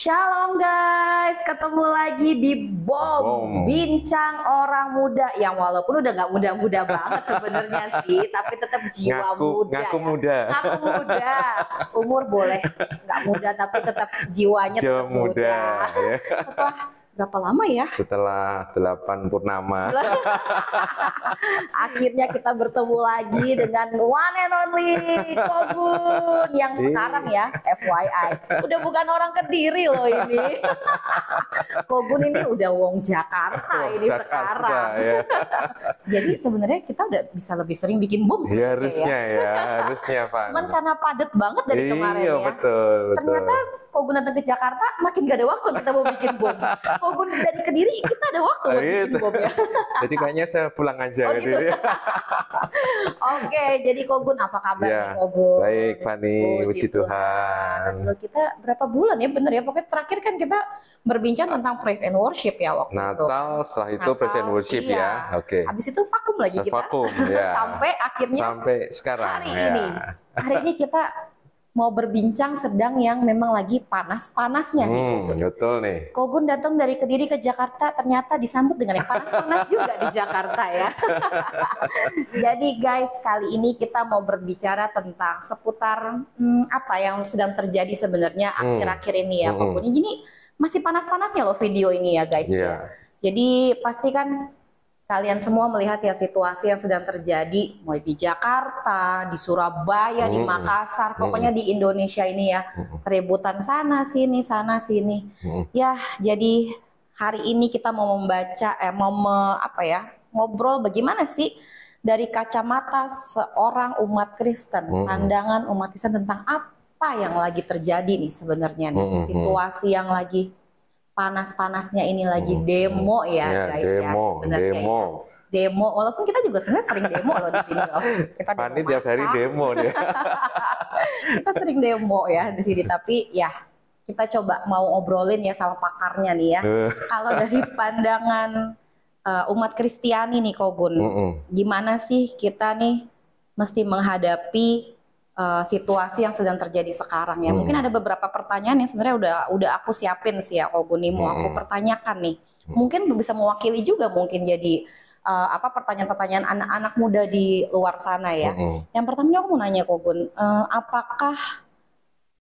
Shalom guys, ketemu lagi di Bom Bincang Orang Muda yang walaupun udah nggak muda-muda banget sebenarnya sih, tapi tetap jiwa muda. Ngaku muda. Ngaku muda. Umur boleh nggak muda, tapi tetap jiwanya tetap muda. Ya. Setelah berapa lama ya? Setelah 8 purnama. Akhirnya kita bertemu lagi dengan one and only Kogun yang sekarang ya, FYI, udah bukan orang Kediri loh ini. Kogun ini udah wong Jakarta ini Jakarta, sekarang. Ya. Jadi sebenarnya kita udah bisa lebih sering bikin bom Ya, harusnya Pak. Cuman karena padat banget dari kemarin ya. Betul. Ternyata Kogun datang ke Jakarta makin gak ada waktu kita mau bikin bom. Kogun dari Kediri kita ada waktu buat bikin bom ya. Jadi kayaknya saya pulang aja ke gitu. Kediri. Oke, jadi Kogun apa kabar nih Kogun? Baik Fani, puji Tuhan. Lalu kita berapa bulan ya bener ya? Pokoknya terakhir kan kita berbincang tentang praise and worship ya waktu itu. Natal, setelah itu praise and worship ya. Oke. Habis itu vakum lagi kita. Vakum ya. Sampai akhirnya sekarang hari ini. Hari ini kita mau berbincang sedang yang memang lagi panas-panasnya nih. Betul nih. Kogun datang dari Kediri ke Jakarta ternyata disambut dengan yang panas-panas juga di Jakarta ya. Jadi guys, kali ini kita mau berbicara tentang seputar apa yang sedang terjadi sebenarnya akhir-akhir ini ya Kogun. Ini masih panas-panasnya loh video ini ya guys ya. Jadi pasti kan kalian semua melihat ya situasi yang sedang terjadi mulai di Jakarta, di Surabaya, di Makassar, pokoknya di Indonesia ini ya, keributan sana sini. Ya, jadi hari ini kita mau membaca, ngobrol bagaimana sih dari kacamata seorang umat Kristen, pandangan umat Kristen tentang apa yang lagi terjadi nih sebenarnya nih, situasi yang lagi panas-panasnya ini lagi demo ya guys ya sebenarnya demo walaupun kita juga sebenarnya sering demo loh di sini loh. Kita Fani tiap hari demo dia. Kita sering demo ya di sini, tapi ya kita coba mau obrolin ya sama pakarnya nih ya. Kalau dari pandangan umat Kristiani nih Kogun, gimana sih kita nih mesti menghadapi situasi yang sedang terjadi sekarang ya. Mungkin ada beberapa pertanyaan yang sebenarnya udah aku siapin sih ya Kogun nih, mau aku pertanyakan nih. Mungkin bisa mewakili juga mungkin jadi pertanyaan-pertanyaan anak-anak muda di luar sana ya. Yang pertama aku mau nanya Kogun, apakah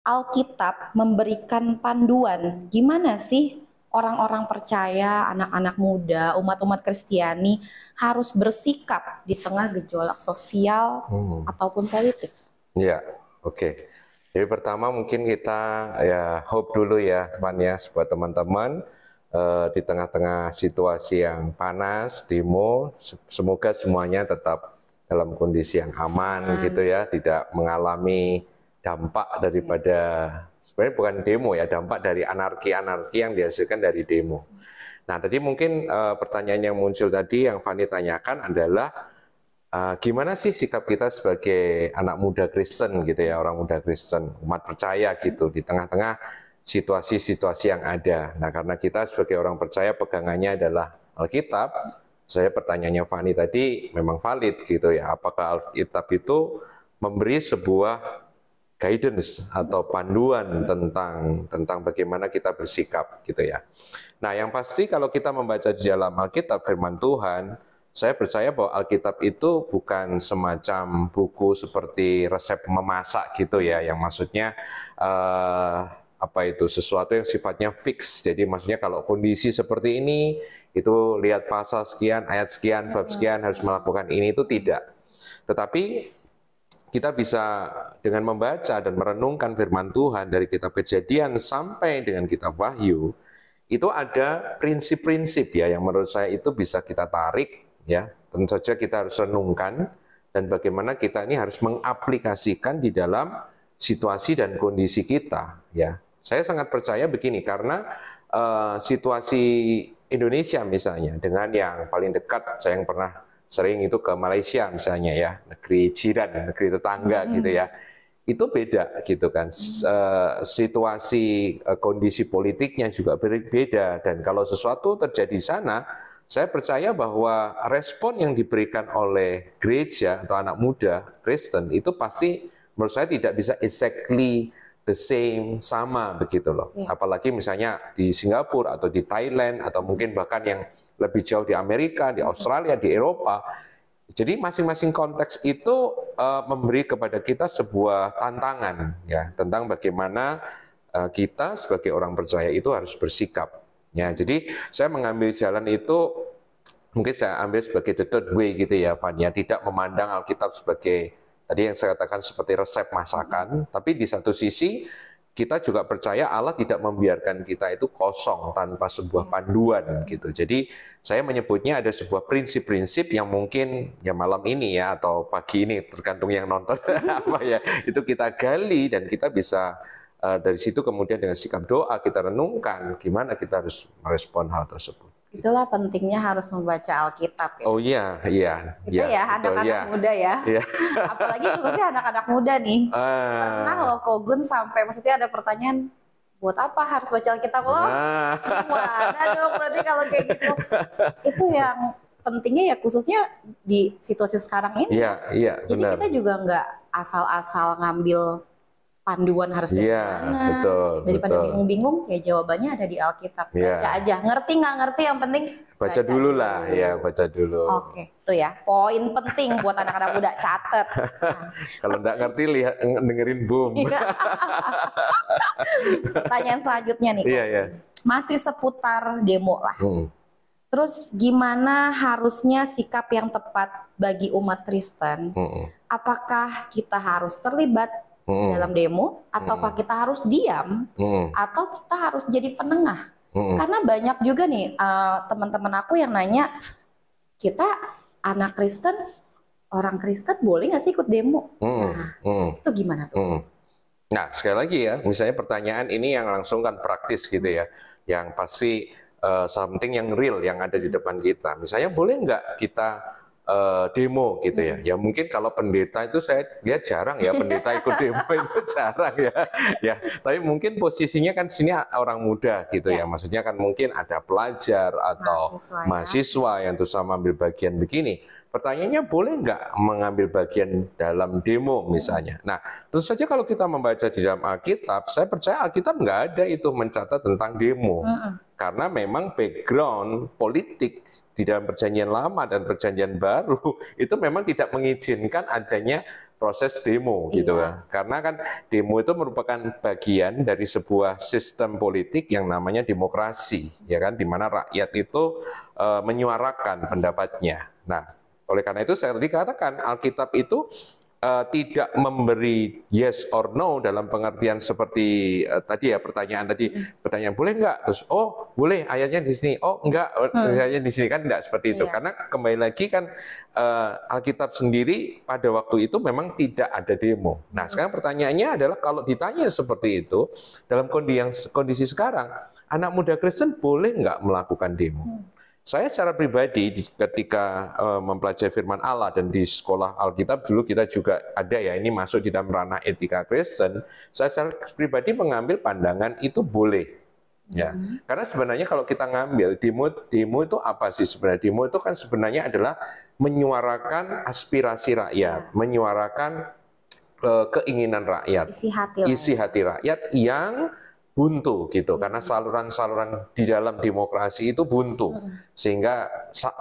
Alkitab memberikan panduan gimana sih orang-orang percaya, anak-anak muda, umat-umat Kristiani harus bersikap di tengah gejolak sosial ataupun politik? Ya, oke. Jadi pertama mungkin kita ya hope dulu ya teman ya, buat teman-teman di tengah-tengah situasi yang panas, demo, semoga semuanya tetap dalam kondisi yang aman gitu ya, tidak mengalami dampak daripada, sebenarnya bukan demo ya, dampak dari anarki-anarki yang dihasilkan dari demo. Nah tadi mungkin pertanyaan yang muncul tadi yang Fani tanyakan adalah gimana sih sikap kita sebagai anak muda Kristen gitu ya, orang muda Kristen, umat percaya gitu di tengah-tengah situasi-situasi yang ada. Nah karena kita sebagai orang percaya pegangannya adalah Alkitab, saya pertanyaannya Fani tadi memang valid gitu ya, apakah Alkitab itu memberi sebuah guidance atau panduan tentang bagaimana kita bersikap gitu ya. Nah yang pasti kalau kita membaca di dalam Alkitab firman Tuhan, saya percaya bahwa Alkitab itu bukan semacam buku seperti resep memasak gitu ya, yang maksudnya sesuatu yang sifatnya fix. Jadi maksudnya kalau kondisi seperti ini, itu lihat pasal sekian, ayat sekian, bab sekian harus melakukan ini, itu tidak. Tetapi kita bisa dengan membaca dan merenungkan firman Tuhan dari kitab Kejadian sampai dengan kitab Wahyu, itu ada prinsip-prinsip ya yang menurut saya itu bisa kita tarik. Ya, tentu saja kita harus renungkan dan bagaimana kita ini harus mengaplikasikan di dalam situasi dan kondisi kita. Ya, saya sangat percaya begini karena situasi Indonesia misalnya dengan yang paling dekat, saya yang pernah sering itu ke Malaysia misalnya ya, negeri jiran, negeri tetangga gitu ya, itu beda gitu kan. Situasi kondisi politiknya juga berbeda dan kalau sesuatu terjadi di sana, saya percaya bahwa respon yang diberikan oleh gereja atau anak muda Kristen itu pasti menurut saya tidak bisa exactly the same, sama begitu loh. Apalagi misalnya di Singapura atau di Thailand atau mungkin bahkan yang lebih jauh di Amerika, di Australia, di Eropa. Jadi masing-masing konteks itu memberi kepada kita sebuah tantangan ya tentang bagaimana kita sebagai orang percaya itu harus bersikap. Ya, jadi saya mengambil jalan itu mungkin saya ambil sebagai the third way gitu ya, Van, ya, tidak memandang Alkitab sebagai tadi yang saya katakan seperti resep masakan, tapi di satu sisi kita juga percaya Allah tidak membiarkan kita itu kosong tanpa sebuah panduan gitu. Jadi saya menyebutnya ada sebuah prinsip-prinsip yang mungkin ya malam ini ya atau pagi ini tergantung yang nonton apa ya, itu kita gali dan kita bisa dari situ kemudian dengan sikap doa kita renungkan gimana kita harus merespon hal tersebut. Itulah pentingnya harus membaca Alkitab ya. Oh iya, iya. Itu ya anak-anak muda ya. Apalagi khususnya anak-anak muda nih. Pernah loh Kogun sampai maksudnya ada pertanyaan, buat apa harus baca Alkitab loh? Gimana dong berarti kalau kayak gitu? Itu yang pentingnya ya khususnya di situasi sekarang ini. Iya, jadi benar. kita juga nggak asal-asal ngambil panduan harus dari mana. Daripada bingung-bingung, ya jawabannya ada di Alkitab. Baca aja. Ngerti nggak ngerti, yang penting baca dulu lah. Ya, baca dulu. Oke, itu ya. Poin penting buat anak-anak muda, catet. Kalau nggak ngerti, lihat dengerin Boom. Pertanyaan selanjutnya nih. Masih seputar demo lah. Terus gimana harusnya sikap yang tepat bagi umat Kristen? Apakah kita harus terlibat dalam demo, ataukah kita harus diam, atau kita harus jadi penengah? Karena banyak juga nih teman-teman aku yang nanya, kita anak Kristen, orang Kristen boleh nggak sih ikut demo? Itu gimana tuh? Nah, sekali lagi ya, misalnya pertanyaan ini yang langsung kan praktis gitu ya, yang pasti something yang real yang ada di depan kita. Misalnya boleh nggak kita demo gitu ya. Ya mungkin kalau pendeta itu saya lihat jarang ya, pendeta ikut demo itu jarang ya. Ya, tapi mungkin posisinya kan sini orang muda gitu ya. Maksudnya kan mungkin ada pelajar atau mahasiswa yang terus sama ambil bagian begini. Pertanyaannya boleh nggak mengambil bagian dalam demo misalnya. Nah, tentu saja kalau kita membaca di dalam Alkitab, saya percaya Alkitab nggak ada itu mencatat tentang demo. Karena memang background politik di dalam perjanjian lama dan perjanjian baru itu memang tidak mengizinkan adanya proses demo gitu kan. Karena kan demo itu merupakan bagian dari sebuah sistem politik yang namanya demokrasi, ya kan, di mana rakyat itu menyuarakan pendapatnya. Nah, oleh karena itu saya tadi katakan Alkitab itu tidak memberi yes or no dalam pengertian seperti tadi ya pertanyaan boleh nggak, terus oh boleh ayatnya di sini, oh enggak ayatnya di sini, kan enggak seperti itu. Karena kembali lagi kan Alkitab sendiri pada waktu itu memang tidak ada demo. Nah sekarang pertanyaannya adalah kalau ditanya seperti itu dalam kondisi sekarang, anak muda Kristen boleh nggak melakukan demo? Saya secara pribadi ketika mempelajari firman Allah dan di sekolah Alkitab dulu kita juga ada ya, ini masuk di dalam ranah etika Kristen, saya secara pribadi mengambil pandangan itu boleh. Ya, karena sebenarnya kalau kita ngambil demo itu apa sih sebenarnya? Demo itu kan sebenarnya adalah menyuarakan aspirasi rakyat, menyuarakan keinginan rakyat, isi hati rakyat yang buntu gitu, karena saluran-saluran di dalam demokrasi itu buntu, sehingga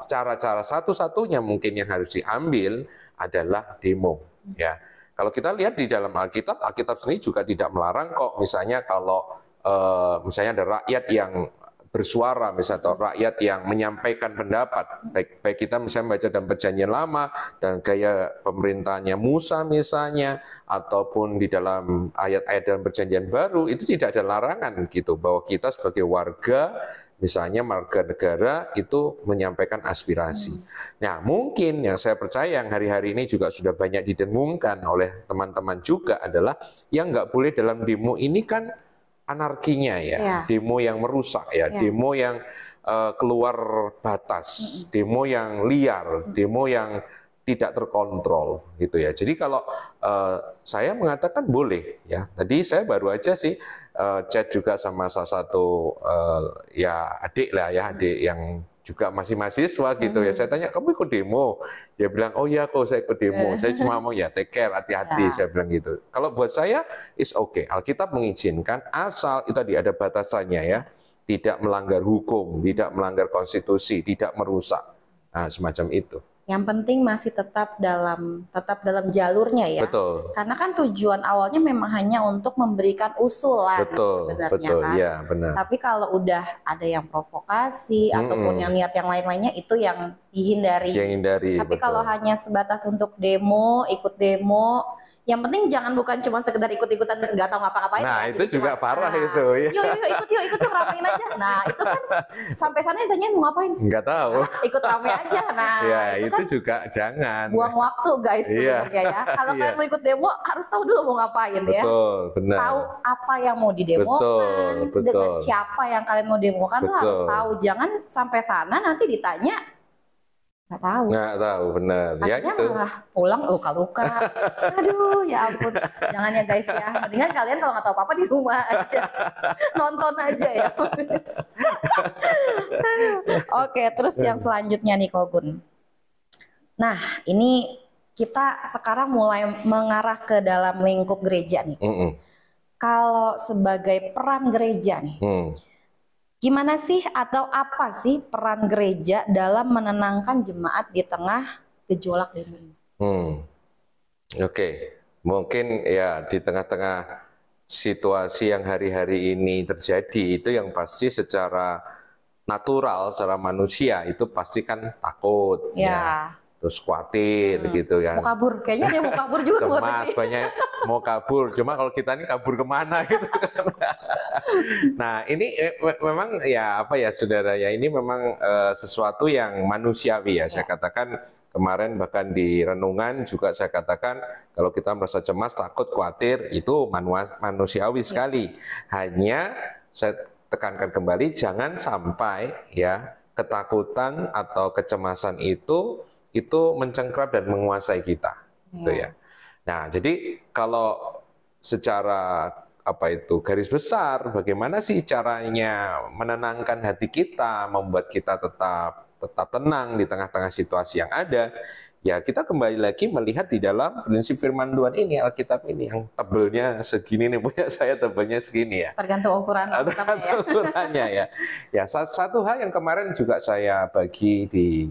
cara-cara satu-satunya mungkin yang harus diambil adalah demo. Ya, kalau kita lihat di dalam Alkitab, Alkitab sendiri juga tidak melarang kok. Misalnya kalau misalnya ada rakyat yang bersuara, misalnya atau rakyat yang menyampaikan pendapat, baik kita misalnya baca dalam perjanjian lama dan gaya pemerintahnya Musa misalnya, ataupun di dalam ayat-ayat dalam perjanjian baru, itu tidak ada larangan gitu bahwa kita sebagai warga, misalnya warga negara itu menyampaikan aspirasi. Nah mungkin yang saya percaya yang hari-hari ini juga sudah banyak didengungkan oleh teman-teman juga adalah yang nggak boleh dalam demo ini kan anarkinya ya, demo yang merusak ya, demo yang keluar batas, demo yang liar, demo yang tidak terkontrol gitu ya. Jadi kalau saya mengatakan boleh ya. Tadi saya baru aja sih chat juga sama salah satu ya adik lah ya, adik yang juga masih mahasiswa gitu ya. Saya tanya, kamu ikut demo? Dia bilang, oh iya kok saya ikut demo. Saya cuma mau ya take care, hati-hati. Saya bilang gitu. Kalau buat saya, is okay. Alkitab mengizinkan asal itu tadi ada batasannya ya. Tidak melanggar hukum, tidak melanggar konstitusi, tidak merusak. Nah, semacam itu. Yang penting masih tetap dalam jalurnya ya. Betul. Karena kan tujuan awalnya memang hanya untuk memberikan usulan sebenarnya betul, kan. ya benar. Tapi kalau udah ada yang provokasi ataupun yang niat yang lain-lainnya itu yang dihindari. Tapi betul. kalau hanya sebatas untuk demo, ikut demo, yang penting jangan bukan cuma sekedar ikut-ikutan nggak tahu ngapa-ngapain. Nah, ya. itu Jadi juga cuma, parah itu. Ya. Yuk, ramein aja. Nah, itu kan sampai sana ditanyain mau ngapain? Nggak tahu. Nah, ikut rame aja. Nah, ya, itu kan juga jangan. Buang waktu guys sebenarnya ya. Kalau kalian mau ikut demo harus tahu dulu mau ngapain ya. Betul, benar. Tahu apa yang mau didemokan, dengan siapa yang kalian mau demokan tuh harus tahu. Jangan sampai sana nanti ditanya nggak tahu. Nggak tahu, benar. Akhirnya ya itu. malah pulang luka-luka. Aduh, ya ampun. Jangan ya guys ya. Mendingan kalian kalau nggak tahu apa-apa di rumah aja. Nonton aja ya. Oke, terus yang selanjutnya nih Kogun. Nah, ini kita sekarang mulai mengarah ke dalam lingkup gereja nih. Kalau sebagai peran gereja nih, gimana sih atau apa sih peran gereja dalam menenangkan jemaat di tengah gejolak demo ini? Oke, mungkin ya di tengah-tengah situasi yang hari-hari ini terjadi itu yang pasti secara natural, secara manusia itu pasti kan takut, ya. Terus khawatir gitu kan. Mau kabur, kayaknya dia mau kabur juga. Cemas, banyak mau kabur. Cuma kalau kita ini kabur kemana gitu kan. Nah ini memang ya apa ya saudara ya, ini memang sesuatu yang manusiawi ya. Saya katakan kemarin bahkan di renungan juga saya katakan kalau kita merasa cemas, takut, khawatir itu manusiawi sekali. Hanya saya tekankan kembali jangan sampai ya ketakutan atau kecemasan itu mencengkram dan menguasai kita, gitu ya. Nah, jadi kalau secara garis besar, bagaimana sih caranya menenangkan hati kita, membuat kita tetap tenang di tengah-tengah situasi yang ada? Ya, kita kembali lagi melihat di dalam prinsip firman Tuhan ini, Alkitab ini yang tebelnya segini nih, punya saya tebelnya segini ya. Tergantung ukuran Alkitabnya ya. Ukurannya ya. Ya, satu hal yang kemarin juga saya bagi di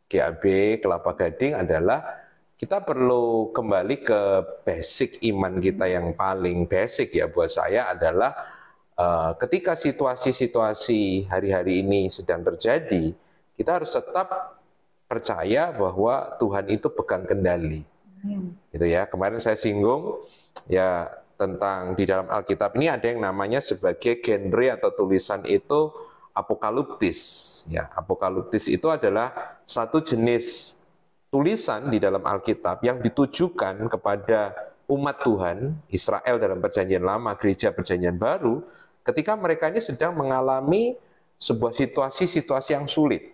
GAB Kelapa Gading adalah kita perlu kembali ke basic iman kita yang paling basic ya buat saya adalah ketika situasi-situasi hari-hari ini sedang terjadi, kita harus tetap percaya bahwa Tuhan itu pegang kendali. Gitu ya. Kemarin saya singgung ya tentang di dalam Alkitab ini ada yang namanya sebagai genre atau tulisan itu apokaliptis. Ya, apokaliptis itu adalah satu jenis tulisan di dalam Alkitab yang ditujukan kepada umat Tuhan, Israel dalam Perjanjian Lama, Gereja Perjanjian Baru, ketika mereka ini sedang mengalami sebuah situasi-situasi yang sulit.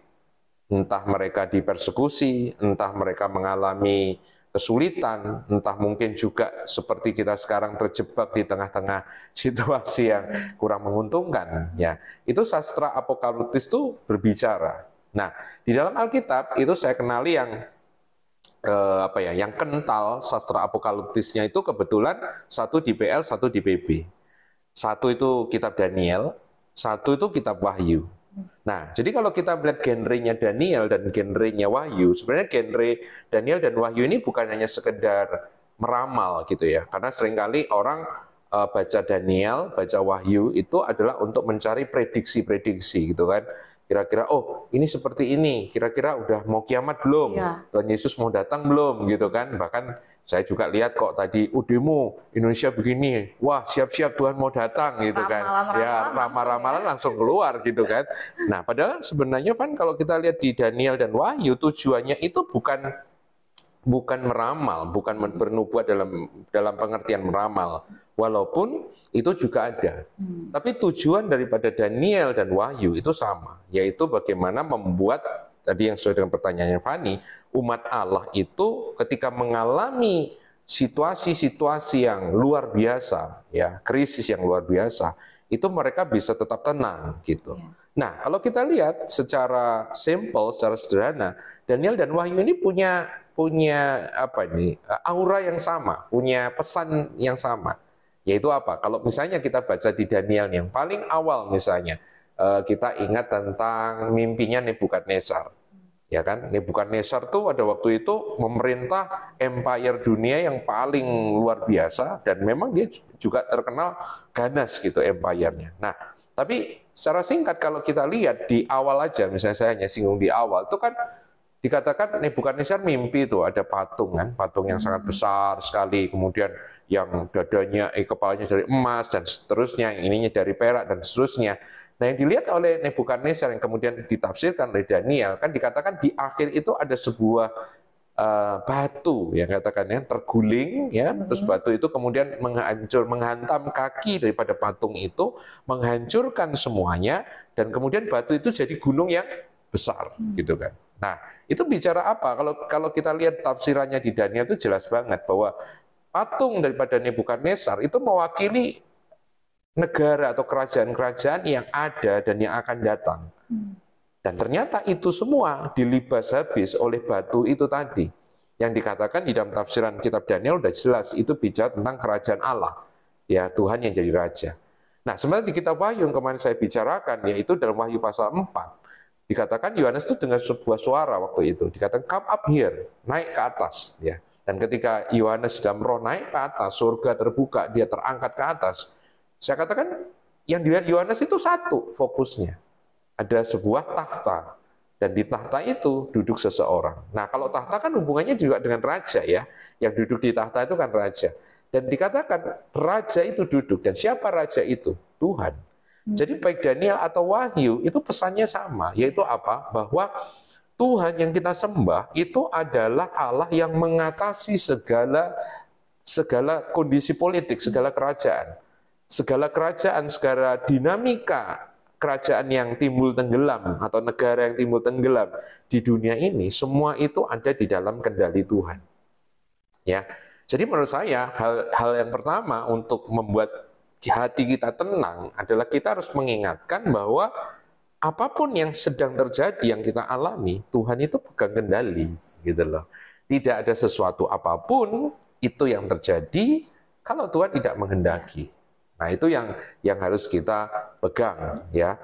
Entah mereka dipersekusi, entah mereka mengalami kesulitan, entah mungkin juga seperti kita sekarang terjebak di tengah-tengah situasi yang kurang menguntungkan. Ya, itu sastra apokaliptis itu berbicara. Nah, di dalam Alkitab itu saya kenali yang yang kental sastra apokaliptisnya itu kebetulan satu di PL, satu di PB. Satu itu kitab Daniel, satu itu kitab Wahyu. Nah, jadi kalau kita melihat genrenya Daniel dan genrenya Wahyu, sebenarnya genre Daniel dan Wahyu ini bukan hanya sekedar meramal gitu ya. Karena seringkali orang baca Daniel, baca Wahyu itu adalah untuk mencari prediksi-prediksi gitu kan. Kira-kira, oh ini seperti ini, kira-kira udah mau kiamat belum? Tuhan Yesus mau datang belum? Gitu kan. Bahkan saya juga lihat kok tadi, demo Indonesia begini, wah siap-siap Tuhan mau datang gitu kan. Ya ramalan langsung keluar gitu kan. Nah padahal sebenarnya Van kalau kita lihat di Daniel dan Wahyu tujuannya itu bukan meramal, bukan bernubuat dalam pengertian meramal. Walaupun itu juga ada. Tapi tujuan daripada Daniel dan Wahyu itu sama, yaitu bagaimana membuat tadi yang sesuai dengan pertanyaannya Fani, umat Allah itu ketika mengalami situasi-situasi yang luar biasa, ya krisis yang luar biasa, itu mereka bisa tetap tenang gitu. Nah, kalau kita lihat secara simple, secara sederhana, Daniel dan Wahyu ini punya apa ini, aura yang sama, punya pesan yang sama. Yaitu apa? Kalau misalnya kita baca di Daniel yang paling awal misalnya, kita ingat tentang mimpinya Nebukadnezar. Ya kan, Nebukadnezar tuh pada waktu itu memerintah empire dunia yang paling luar biasa, dan memang dia juga terkenal ganas gitu empire-nya. Nah, tapi secara singkat kalau kita lihat di awal aja, misalnya saya hanya singgung di awal, itu kan dikatakan Nebukadnezar mimpi itu ada patung kan, patung yang sangat besar sekali, kemudian yang dadanya, kepalanya dari emas dan seterusnya, yang ininya dari perak dan seterusnya. Nah, yang dilihat oleh Nebukadnezar yang kemudian ditafsirkan oleh Daniel, kan dikatakan di akhir itu ada sebuah batu yang katakannya terguling, ya, terus batu itu kemudian menghantam kaki daripada patung itu, menghancurkan semuanya, dan kemudian batu itu jadi gunung yang besar, gitu kan. Nah, itu bicara apa? Kalau kita lihat tafsirannya di Daniel itu jelas banget bahwa patung daripada Nebukadnezar itu mewakili negara atau kerajaan-kerajaan yang ada dan yang akan datang. Dan ternyata itu semua dilibas habis oleh batu itu tadi. Yang dikatakan di dalam tafsiran kitab Daniel udah jelas, itu bicara tentang kerajaan Allah. Ya, Tuhan yang jadi raja. Nah, sebenarnya di kitab Wahyu yang kemarin saya bicarakan, yaitu dalam Wahyu pasal 4, dikatakan Yohanes itu dengar sebuah suara waktu itu. Dikatakan, come up here, naik ke atas. Ya. Dan ketika Yohanes dalam roh naik ke atas, surga terbuka, dia terangkat ke atas. Saya katakan yang dilihat Yohanes itu satu fokusnya. Ada sebuah tahta. Dan di tahta itu duduk seseorang. Nah, kalau tahta kan hubungannya juga dengan raja ya. Yang duduk di tahta itu kan raja. Dan dikatakan raja itu duduk. Dan siapa raja itu? Tuhan. Jadi baik Daniel atau Wahyu itu pesannya sama. Yaitu apa? Bahwa Tuhan yang kita sembah itu adalah Allah yang mengatasi segala kondisi politik, segala kerajaan. Segala kerajaan, segala dinamika kerajaan yang timbul tenggelam atau negara yang timbul tenggelam di dunia ini, semua itu ada di dalam kendali Tuhan. Ya, jadi menurut saya hal yang pertama untuk membuat hati kita tenang adalah kita harus mengingatkan bahwa apapun yang sedang terjadi yang kita alami, Tuhan itu pegang kendali, gitu loh. Tidak ada sesuatu apapun itu yang terjadi kalau Tuhan tidak menghendaki. Nah, itu yang harus kita pegang, ya.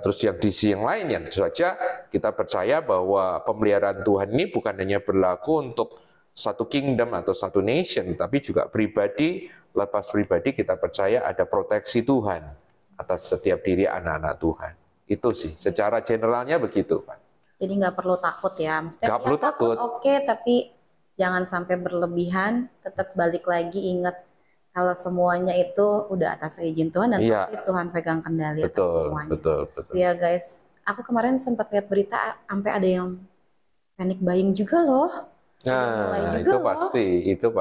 Terus yang di sisi yang lain, yang saja kita percaya bahwa pemeliharaan Tuhan ini bukan hanya berlaku untuk satu kingdom atau satu nation, tapi juga pribadi, lepas pribadi kita percaya ada proteksi Tuhan atas setiap diri anak-anak Tuhan. Itu sih, secara generalnya begitu, Pak. Jadi nggak perlu takut ya, maksudnya nggak perlu takut. Oke, tapi jangan sampai berlebihan, tetap balik lagi ingat kalau semuanya itu udah atas izin Tuhan dan pasti Tuhan pegang kendali atas semuanya. Betul. Ya guys, aku kemarin sempat lihat berita sampai ada yang panic buying juga loh. Nah, itu pasti. Itu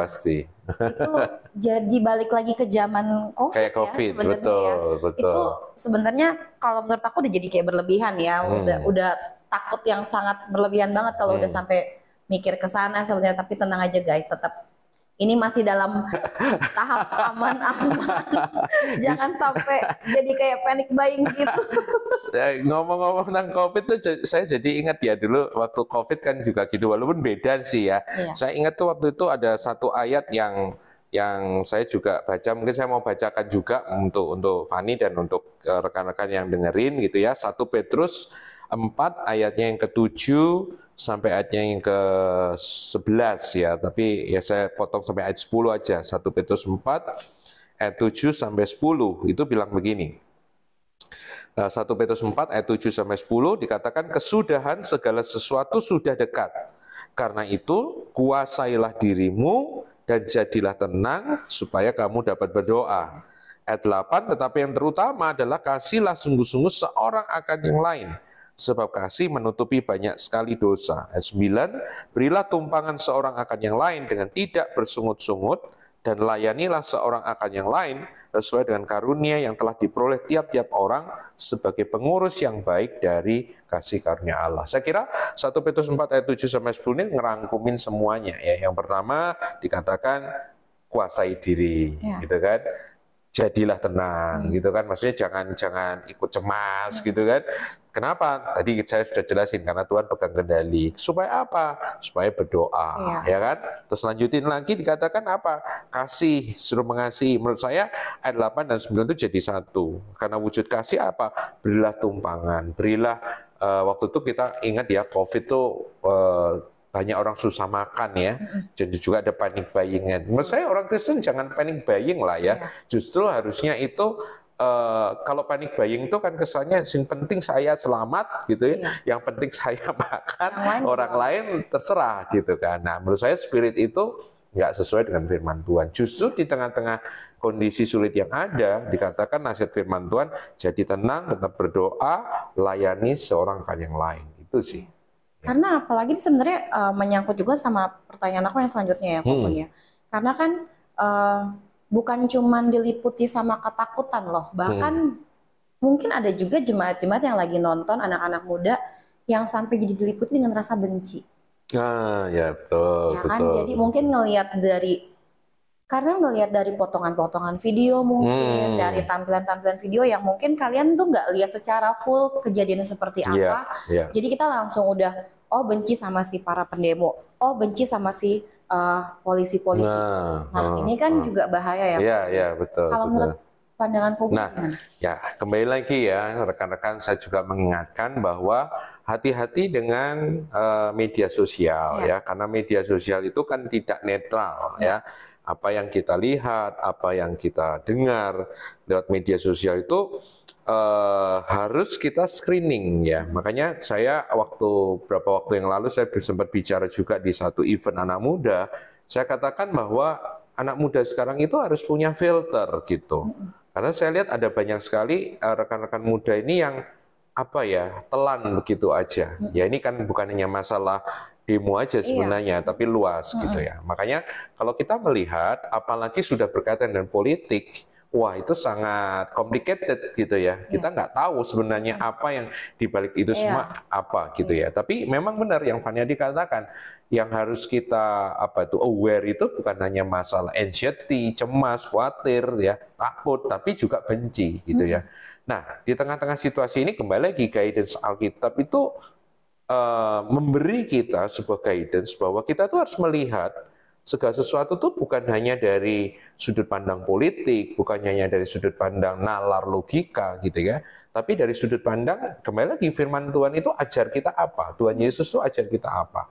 jadi balik lagi ke zaman COVID. Kayak COVID, ya, betul. Itu sebenarnya kalau menurut aku udah jadi kayak berlebihan ya. Udah takut yang sangat berlebihan banget kalau udah sampai mikir ke sana sebenarnya. Tapi tenang aja guys, tetap ini masih dalam tahap aman. Jangan sampai jadi kayak panic buying gitu. Ngomong-ngomong tentang COVID tuh saya jadi ingat ya dulu waktu COVID kan juga gitu, walaupun beda sih ya. Iya. Saya ingat tuh waktu itu ada satu ayat yang saya juga baca, mungkin saya mau bacakan juga untuk Fani dan untuk rekan-rekan yang dengerin gitu ya. 1 Petrus 4 ayatnya yang ke-7 sampai ayatnya yang ke-11 ya, tapi ya saya potong sampai ayat 10 aja. 1 Petrus 4 ayat 7 sampai 10 itu bilang begini. 1 Petrus 4 ayat 7 sampai 10 dikatakan kesudahan segala sesuatu sudah dekat. Karena itu kuasailah dirimu dan jadilah tenang supaya kamu dapat berdoa. Ayat 8 tetapi yang terutama adalah kasihlah sungguh-sungguh seorang akan yang lain. Sebab kasih menutupi banyak sekali dosa. Ayat 9, berilah tumpangan seorang akan yang lain dengan tidak bersungut-sungut, dan layanilah seorang akan yang lain sesuai dengan karunia yang telah diperoleh tiap-tiap orang sebagai pengurus yang baik dari kasih karunia Allah. Saya kira 1 Petrus 4 ayat 7 sampai 10 ini ngerangkumin semuanya ya. Yang pertama dikatakan kuasai diri, gitu kan. jadilah tenang gitu kan, maksudnya jangan ikut cemas gitu kan. Kenapa? Tadi saya sudah jelasin, karena Tuhan pegang kendali. Supaya apa? Supaya berdoa, Iya. ya kan. Terus lanjutin lagi dikatakan apa? Kasih, suruh mengasihi. Menurut saya ayat 8 dan 9 itu jadi satu. Karena wujud kasih apa? Berilah tumpangan, berilah waktu itu kita ingat ya, COVID tuh banyak orang susah makan ya, jadi juga ada panic buying. Menurut saya orang Kristen jangan panic buying lah ya. Iya. Justru harusnya itu kalau panic buying itu kan kesannya yang penting saya selamat gitu ya, yang penting saya makan, Yang lain orang lain terserah gitu kan. Nah menurut saya spirit itu nggak sesuai dengan firman Tuhan. Justru di tengah-tengah kondisi sulit yang ada, dikatakan nasihat firman Tuhan, jadi tenang, tetap berdoa, layani seorang kan yang lain. Itu sih. Karena apalagi ini sebenarnya menyangkut juga sama pertanyaan aku yang selanjutnya ya, Kokun ya. Karena kan bukan cuman diliputi sama ketakutan loh, bahkan mungkin ada juga jemaat-jemaat yang lagi nonton, anak-anak muda yang sampai jadi diliputi dengan rasa benci. Ah, ya betul, Ya kan, betul. jadi mungkin karena ngelihat dari potongan-potongan video mungkin, dari tampilan-tampilan video yang mungkin kalian tuh nggak lihat secara full kejadian seperti Iya, apa. iya. Jadi kita langsung udah, oh benci sama si para pendemo, oh benci sama si polisi-polisi. Nah, ini kan juga bahaya ya. Iya, iya, betul, Kalau betul. menurut pandangan Kokun Nah, gimana? ya kembali lagi ya rekan-rekan, saya juga mengingatkan bahwa hati-hati dengan media sosial ya, karena media sosial itu kan tidak netral ya. Apa yang kita lihat, apa yang kita dengar lewat media sosial itu harus kita screening ya. Makanya saya beberapa waktu yang lalu saya sempat bicara juga di satu event anak muda. Saya katakan bahwa anak muda sekarang itu harus punya filter gitu. Karena saya lihat ada banyak sekali rekan-rekan muda ini yang apa ya, telan begitu aja. Ya ini kan bukan hanya masalah demo aja sebenarnya, tapi luas gitu ya. Makanya kalau kita melihat, apalagi sudah berkaitan dengan politik, wah itu sangat complicated gitu ya. Kita nggak tahu sebenarnya apa yang dibalik itu semua apa gitu ya. Tapi memang benar yang Fania dikatakan, yang harus kita aware itu bukan hanya masalah anxiety, cemas, khawatir ya, takut, tapi juga benci gitu ya. Nah di tengah-tengah situasi ini kembali lagi guidance Alkitab itu memberi kita sebuah guidance bahwa kita tuh harus melihat segala sesuatu tuh bukan hanya dari sudut pandang politik, bukan hanya dari sudut pandang nalar logika gitu ya, tapi dari sudut pandang kembali lagi firman Tuhan itu ajar kita apa, Tuhan Yesus itu ajar kita apa.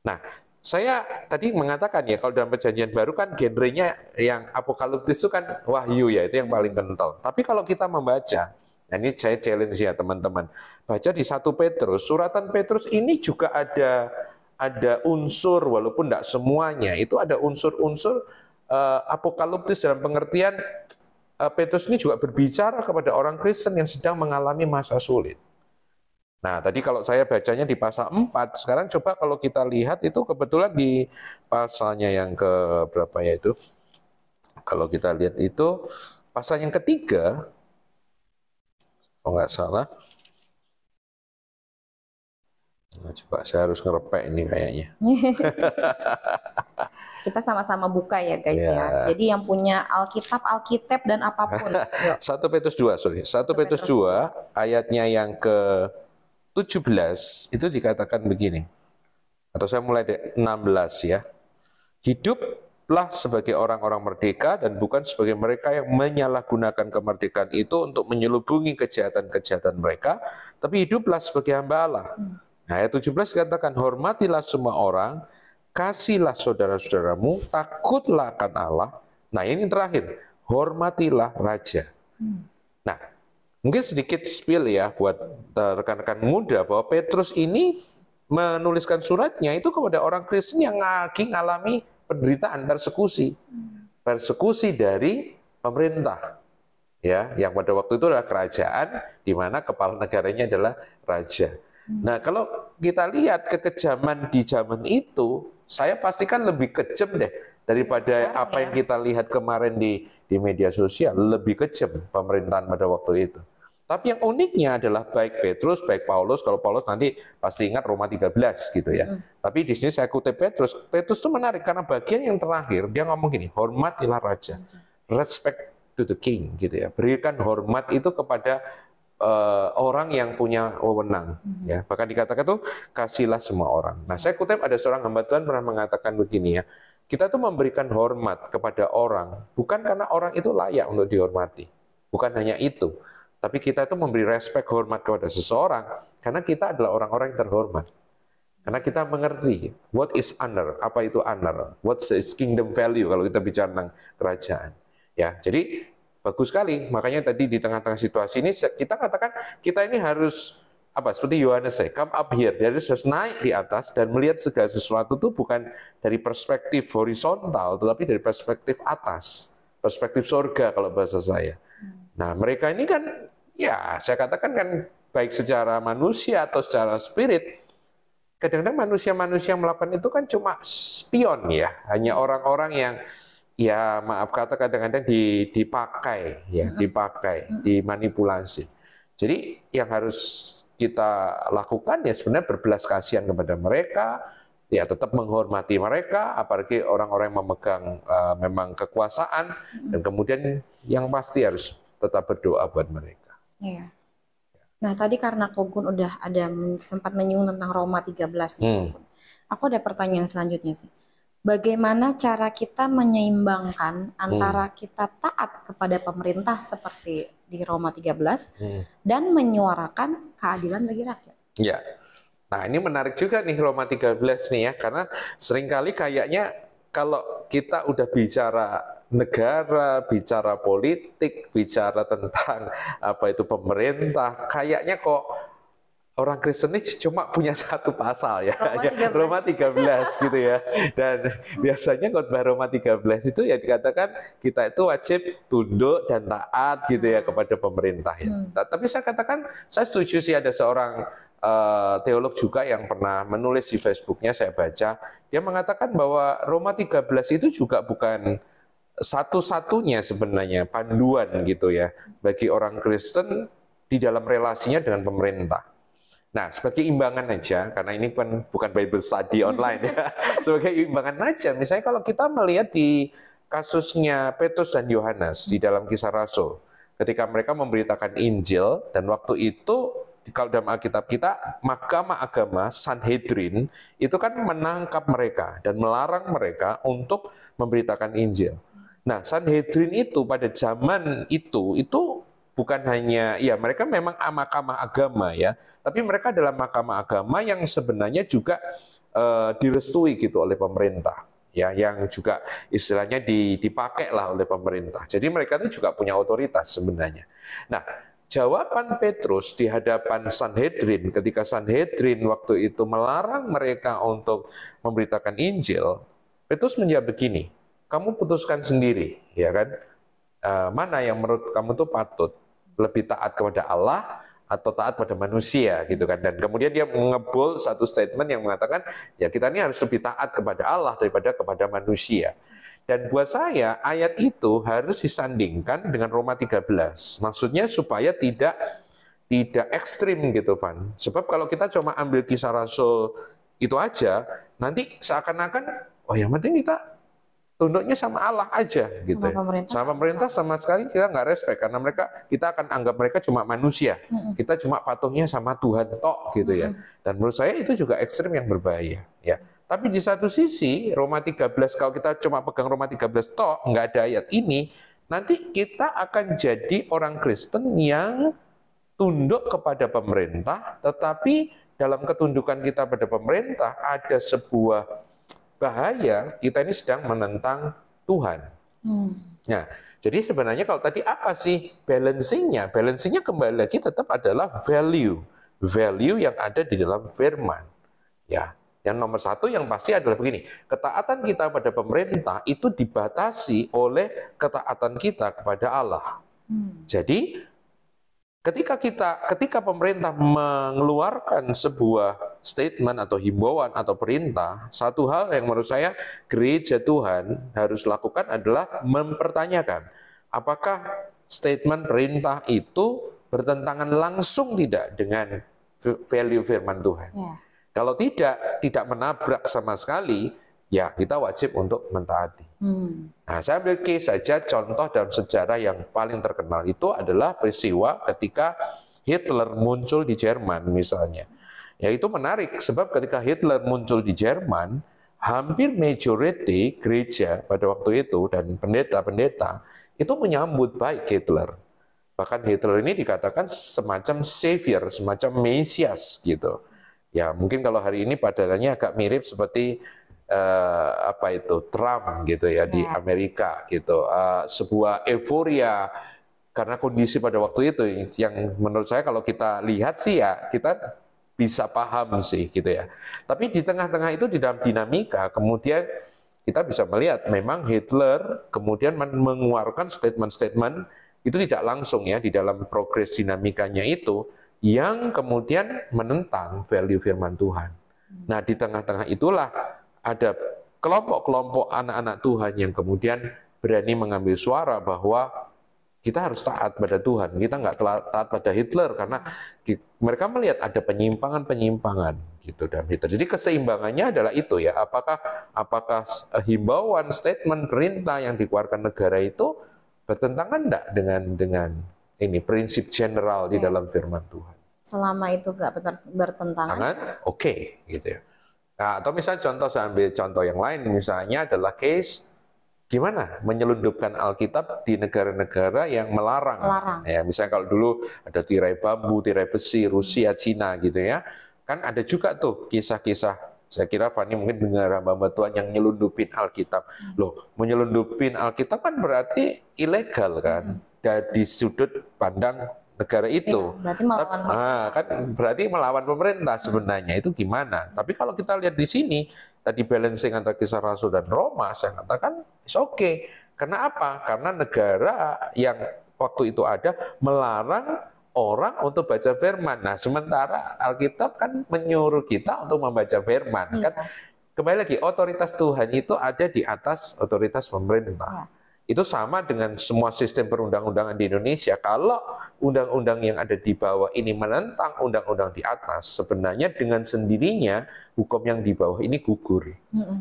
Nah, saya tadi mengatakan ya kalau dalam perjanjian baru kan genrenya yang apokaliptis itu kan wahyu ya, itu yang paling kental. Tapi kalau kita membaca, nah ini saya challenge ya teman-teman, baca di 1 Petrus, suratan Petrus ini juga ada unsur, walaupun tidak semuanya, itu ada unsur-unsur apokaliptis dalam pengertian Petrus ini juga berbicara kepada orang Kristen yang sedang mengalami masa sulit. Nah, tadi kalau saya bacanya di pasal 4, sekarang coba kalau kita lihat itu kebetulan di pasalnya yang ke berapa ya itu? Kalau kita lihat itu pasal yang ketiga, kalau nggak salah. Nah, coba saya harus ngerepek ini kayaknya. Kita sama-sama buka ya guys ya. Jadi yang punya Alkitab dan apapun. 1 Petrus 2, sorry. 1 Petrus 2 ayatnya yang ke-17 itu dikatakan begini. Atau saya mulai dari 16 ya. Hiduplah sebagai orang-orang merdeka dan bukan sebagai mereka yang menyalahgunakan kemerdekaan itu untuk menyelubungi kejahatan-kejahatan mereka, tapi hiduplah sebagai hamba Allah. Nah, ayat 17 dikatakan, hormatilah semua orang, kasihlah saudara-saudaramu, takutlah akan Allah. Nah, ini terakhir, hormatilah raja. Nah, mungkin sedikit spill ya buat rekan-rekan muda bahwa Petrus ini menuliskan suratnya itu kepada orang Kristen yang lagi mengalami penderitaan, persekusi. Persekusi dari pemerintah. Ya, yang pada waktu itu adalah kerajaan di mana kepala negaranya adalah raja. Nah, kalau kita lihat kekejaman di zaman itu, saya pastikan lebih kejam deh daripada apa yang kita lihat kemarin di media sosial, lebih kejam pemerintahan pada waktu itu. Tapi yang uniknya adalah baik Petrus, baik Paulus, kalau Paulus nanti pasti ingat Roma 13 gitu ya. Tapi di sini saya kutip Petrus itu menarik karena bagian yang terakhir dia ngomong gini, hormatilah raja, respect to the king gitu ya. Berikan hormat itu kepada orang yang punya wewenang ya. Bahkan dikatakan tuh kasihlah semua orang. Nah, saya kutip ada seorang hamba Tuhan pernah mengatakan begini ya. Kita tuh memberikan hormat kepada orang bukan karena orang itu layak untuk dihormati. Bukan hanya itu. Tapi kita itu memberi respect hormat kepada seseorang karena kita adalah orang-orang yang terhormat. Karena kita mengerti what is honor, apa itu honor, what's its kingdom value kalau kita bicara tentang kerajaan. Ya, jadi bagus sekali. Makanya tadi di tengah-tengah situasi ini kita katakan kita ini harus apa? Seperti Yohanes say, come up here. Jadi harus naik di atas dan melihat segala sesuatu itu bukan dari perspektif horizontal, tetapi dari perspektif atas, perspektif surga kalau bahasa saya. Nah, mereka ini kan, ya saya katakan kan baik secara manusia atau secara spirit. Kadang-kadang manusia-manusia yang melakukan itu kan cuma spion ya, hanya orang-orang yang ya maaf kata kadang-kadang dipakai ya, dimanipulasi. Jadi yang harus kita lakukan ya sebenarnya berbelas kasihan kepada mereka, ya tetap menghormati mereka, apalagi orang-orang yang memegang memang kekuasaan, dan kemudian yang pasti harus tetap berdoa buat mereka. Iya. Nah, tadi karena Kogun udah ada sempat menyinggung tentang Roma 13 nih, Kogun. Aku ada pertanyaan selanjutnya sih. Bagaimana cara kita menyeimbangkan antara kita taat kepada pemerintah seperti di Roma 13 dan menyuarakan keadilan bagi rakyat? Ya. Nah, ini menarik juga nih Roma 13 nih ya, karena seringkali kayaknya kalau kita udah bicara negara, bicara politik, bicara tentang apa itu pemerintah, kayaknya kok orang Kristen ini cuma punya satu pasal ya, Roma 13 gitu ya. Dan biasanya khotbah Roma 13 itu ya dikatakan kita itu wajib tunduk dan taat gitu ya kepada pemerintah ya. Tapi saya katakan saya setuju sih, ada seorang teolog juga yang pernah menulis di Facebooknya, saya baca, dia mengatakan bahwa Roma 13 itu juga bukan satu-satunya sebenarnya panduan gitu ya bagi orang Kristen di dalam relasinya dengan pemerintah. Nah, sebagai imbangan aja, karena ini bukan Bible study online ya, sebagai imbangan aja, misalnya kalau kita melihat di kasusnya Petrus dan Yohanes di dalam Kisah Rasul, ketika mereka memberitakan Injil, dan waktu itu, kalau dalam Alkitab kita, Mahkamah Agama, Sanhedrin, itu kan menangkap mereka dan melarang mereka untuk memberitakan Injil. Nah, Sanhedrin itu pada zaman itu bukan hanya, ya mereka memang mahkamah agama ya, tapi mereka adalah mahkamah agama yang sebenarnya juga direstui gitu oleh pemerintah, ya, yang juga istilahnya dipakai lah oleh pemerintah. Jadi mereka itu juga punya otoritas sebenarnya. Nah, jawaban Petrus di hadapan Sanhedrin, ketika Sanhedrin waktu itu melarang mereka untuk memberitakan Injil, Petrus menjawab begini, kamu putuskan sendiri, ya kan? Mana yang menurut kamu tuh patut? Lebih taat kepada Allah atau taat pada manusia gitu kan. Dan kemudian dia mengebol satu statement yang mengatakan ya kita ini harus lebih taat kepada Allah daripada kepada manusia. Dan buat saya ayat itu harus disandingkan dengan Roma 13. Maksudnya supaya tidak ekstrim gitu Van. Sebab kalau kita cuma ambil Kisah Rasul itu aja, nanti seakan-akan oh yang penting kita tunduknya sama Allah aja gitu. Sama pemerintah sama sekali kita nggak respect, karena kita akan anggap mereka cuma manusia. Kita cuma patuhnya sama Tuhan tok gitu ya. Dan menurut saya itu juga ekstrem yang berbahaya ya. Tapi di satu sisi Roma 13, kalau kita cuma pegang Roma 13 tok, nggak ada ayat ini, nanti kita akan jadi orang Kristen yang tunduk kepada pemerintah, tetapi dalam ketundukan kita pada pemerintah ada sebuah bahaya, kita ini sedang menentang Tuhan. Nah, jadi sebenarnya kalau tadi apa sih balancingnya? Balancingnya kembali lagi tetap adalah value yang ada di dalam firman. Ya, yang nomor satu yang pasti adalah begini, ketaatan kita pada pemerintah itu dibatasi oleh ketaatan kita kepada Allah. Jadi ketika pemerintah mengeluarkan sebuah statement atau himbauan atau perintah, satu hal yang menurut saya gereja Tuhan harus lakukan adalah mempertanyakan apakah statement perintah itu bertentangan langsung tidak dengan value firman Tuhan. Kalau tidak menabrak sama sekali, ya kita wajib untuk mentaati. Nah, saya ambil case saja, contoh dalam sejarah yang paling terkenal itu adalah peristiwa ketika Hitler muncul di Jerman misalnya. Ya itu menarik, sebab ketika Hitler muncul di Jerman, hampir majority gereja pada waktu itu dan pendeta-pendeta itu menyambut baik Hitler. Bahkan Hitler ini dikatakan semacam savior, semacam mesias gitu. Ya mungkin kalau hari ini padahalnya agak mirip seperti apa itu Trump gitu ya di Amerika gitu. Sebuah euforia karena kondisi pada waktu itu yang menurut saya kalau kita lihat sih ya kita bisa paham sih gitu ya. Tapi di tengah-tengah itu di dalam dinamika kemudian kita bisa melihat memang Hitler kemudian mengeluarkan statement-statement itu tidak langsung ya di dalam progres dinamikanya itu yang kemudian menentang value firman Tuhan. Nah di tengah-tengah itulah ada kelompok-kelompok anak-anak Tuhan yang kemudian berani mengambil suara bahwa kita harus taat pada Tuhan, kita nggak taat pada Hitler karena mereka melihat ada penyimpangan-penyimpangan gitu dalam Hitler. Jadi keseimbangannya adalah itu ya, apakah himbauan statement perintah yang dikeluarkan negara itu bertentangan enggak dengan ini prinsip general di dalam firman Tuhan. Selama itu nggak bertentangan, oke, gitu ya. Nah, atau misalnya contoh, saya ambil contoh yang lain, misalnya adalah case gimana menyelundupkan Alkitab di negara-negara yang melarang. Ya, misalnya kalau dulu ada tirai bambu, tirai besi, Rusia, Cina gitu ya. Kan ada juga tuh kisah-kisah, saya kira Fani mungkin dengar hamba Tuhan yang nyelundupin Alkitab. Loh, menyelundupin Alkitab kan berarti ilegal kan, dari sudut pandang negara itu. Berarti melawan kan berarti melawan pemerintah sebenarnya. Itu gimana? Tapi kalau kita lihat di sini, tadi balancing antara Kisah Rasul dan Roma, saya katakan it's okay. Karena apa? Karena negara yang waktu itu ada melarang orang untuk baca firman. Nah, sementara Alkitab kan menyuruh kita untuk membaca firman. Kan kembali lagi, otoritas Tuhan itu ada di atas otoritas pemerintah. Itu sama dengan semua sistem perundang-undangan di Indonesia. Kalau undang-undang yang ada di bawah ini menentang undang-undang di atas, sebenarnya dengan sendirinya hukum yang di bawah ini gugur.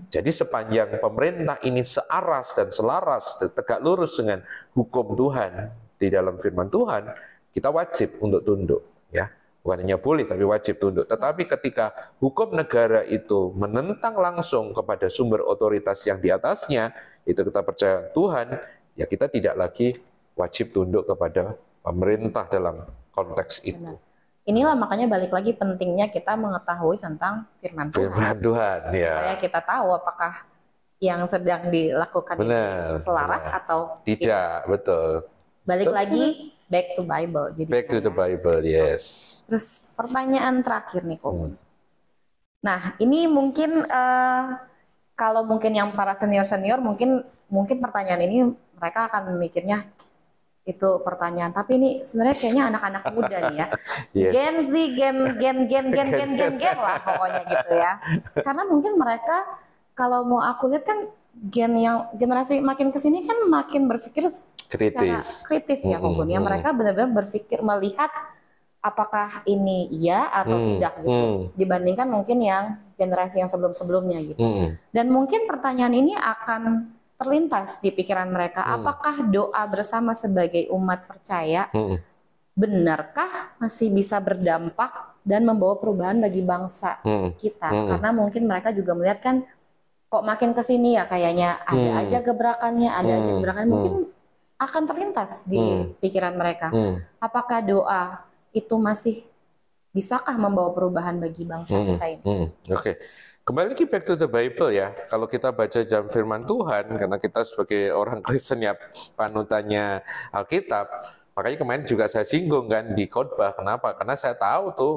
Jadi sepanjang pemerintah ini searas dan selaras, tegak lurus dengan hukum Tuhan di dalam firman Tuhan, kita wajib untuk tunduk, ya. Bukan hanya boleh, tapi wajib tunduk. Tetapi ketika hukum negara itu menentang langsung kepada sumber otoritas yang di atasnya, itu kita percaya Tuhan, ya kita tidak lagi wajib tunduk kepada pemerintah dalam konteks itu. Inilah makanya balik lagi pentingnya kita mengetahui tentang firman Tuhan. Firman Tuhan, ya. Supaya kita tahu apakah yang sedang dilakukan ini selaras atau tidak. Betul. Balik lagi. Back to Bible. Jadi back to the Bible, yes. Terus pertanyaan terakhir nih, Kok. Nah, ini mungkin kalau mungkin yang para senior-senior mungkin pertanyaan ini mereka akan memikirnya itu pertanyaan. Tapi ini sebenarnya kayaknya anak-anak muda nih ya. Gen Z, gen lah pokoknya gitu ya. Karena mungkin mereka kalau mau aku lihat kan generasi makin kesini kan makin berpikir kritis ya Kong Gun. Mereka benar-benar berpikir melihat apakah ini iya atau tidak gitu dibandingkan mungkin yang generasi yang sebelum-sebelumnya gitu. Dan mungkin pertanyaan ini akan terlintas di pikiran mereka, apakah doa bersama sebagai umat percaya benarkah masih bisa berdampak dan membawa perubahan bagi bangsa kita? Karena mungkin mereka juga melihat kan kok makin kesini ya kayaknya ada aja gebrakannya, mungkin akan terlintas di pikiran mereka. Apakah doa itu masih bisakah membawa perubahan bagi bangsa kita ini? Oke. Kembali lagi back to the Bible ya. Kalau kita baca dalam firman Tuhan, karena kita sebagai orang Kristen ya panutannya Alkitab, makanya kemarin juga saya singgung kan di khotbah. Kenapa? Karena saya tahu tuh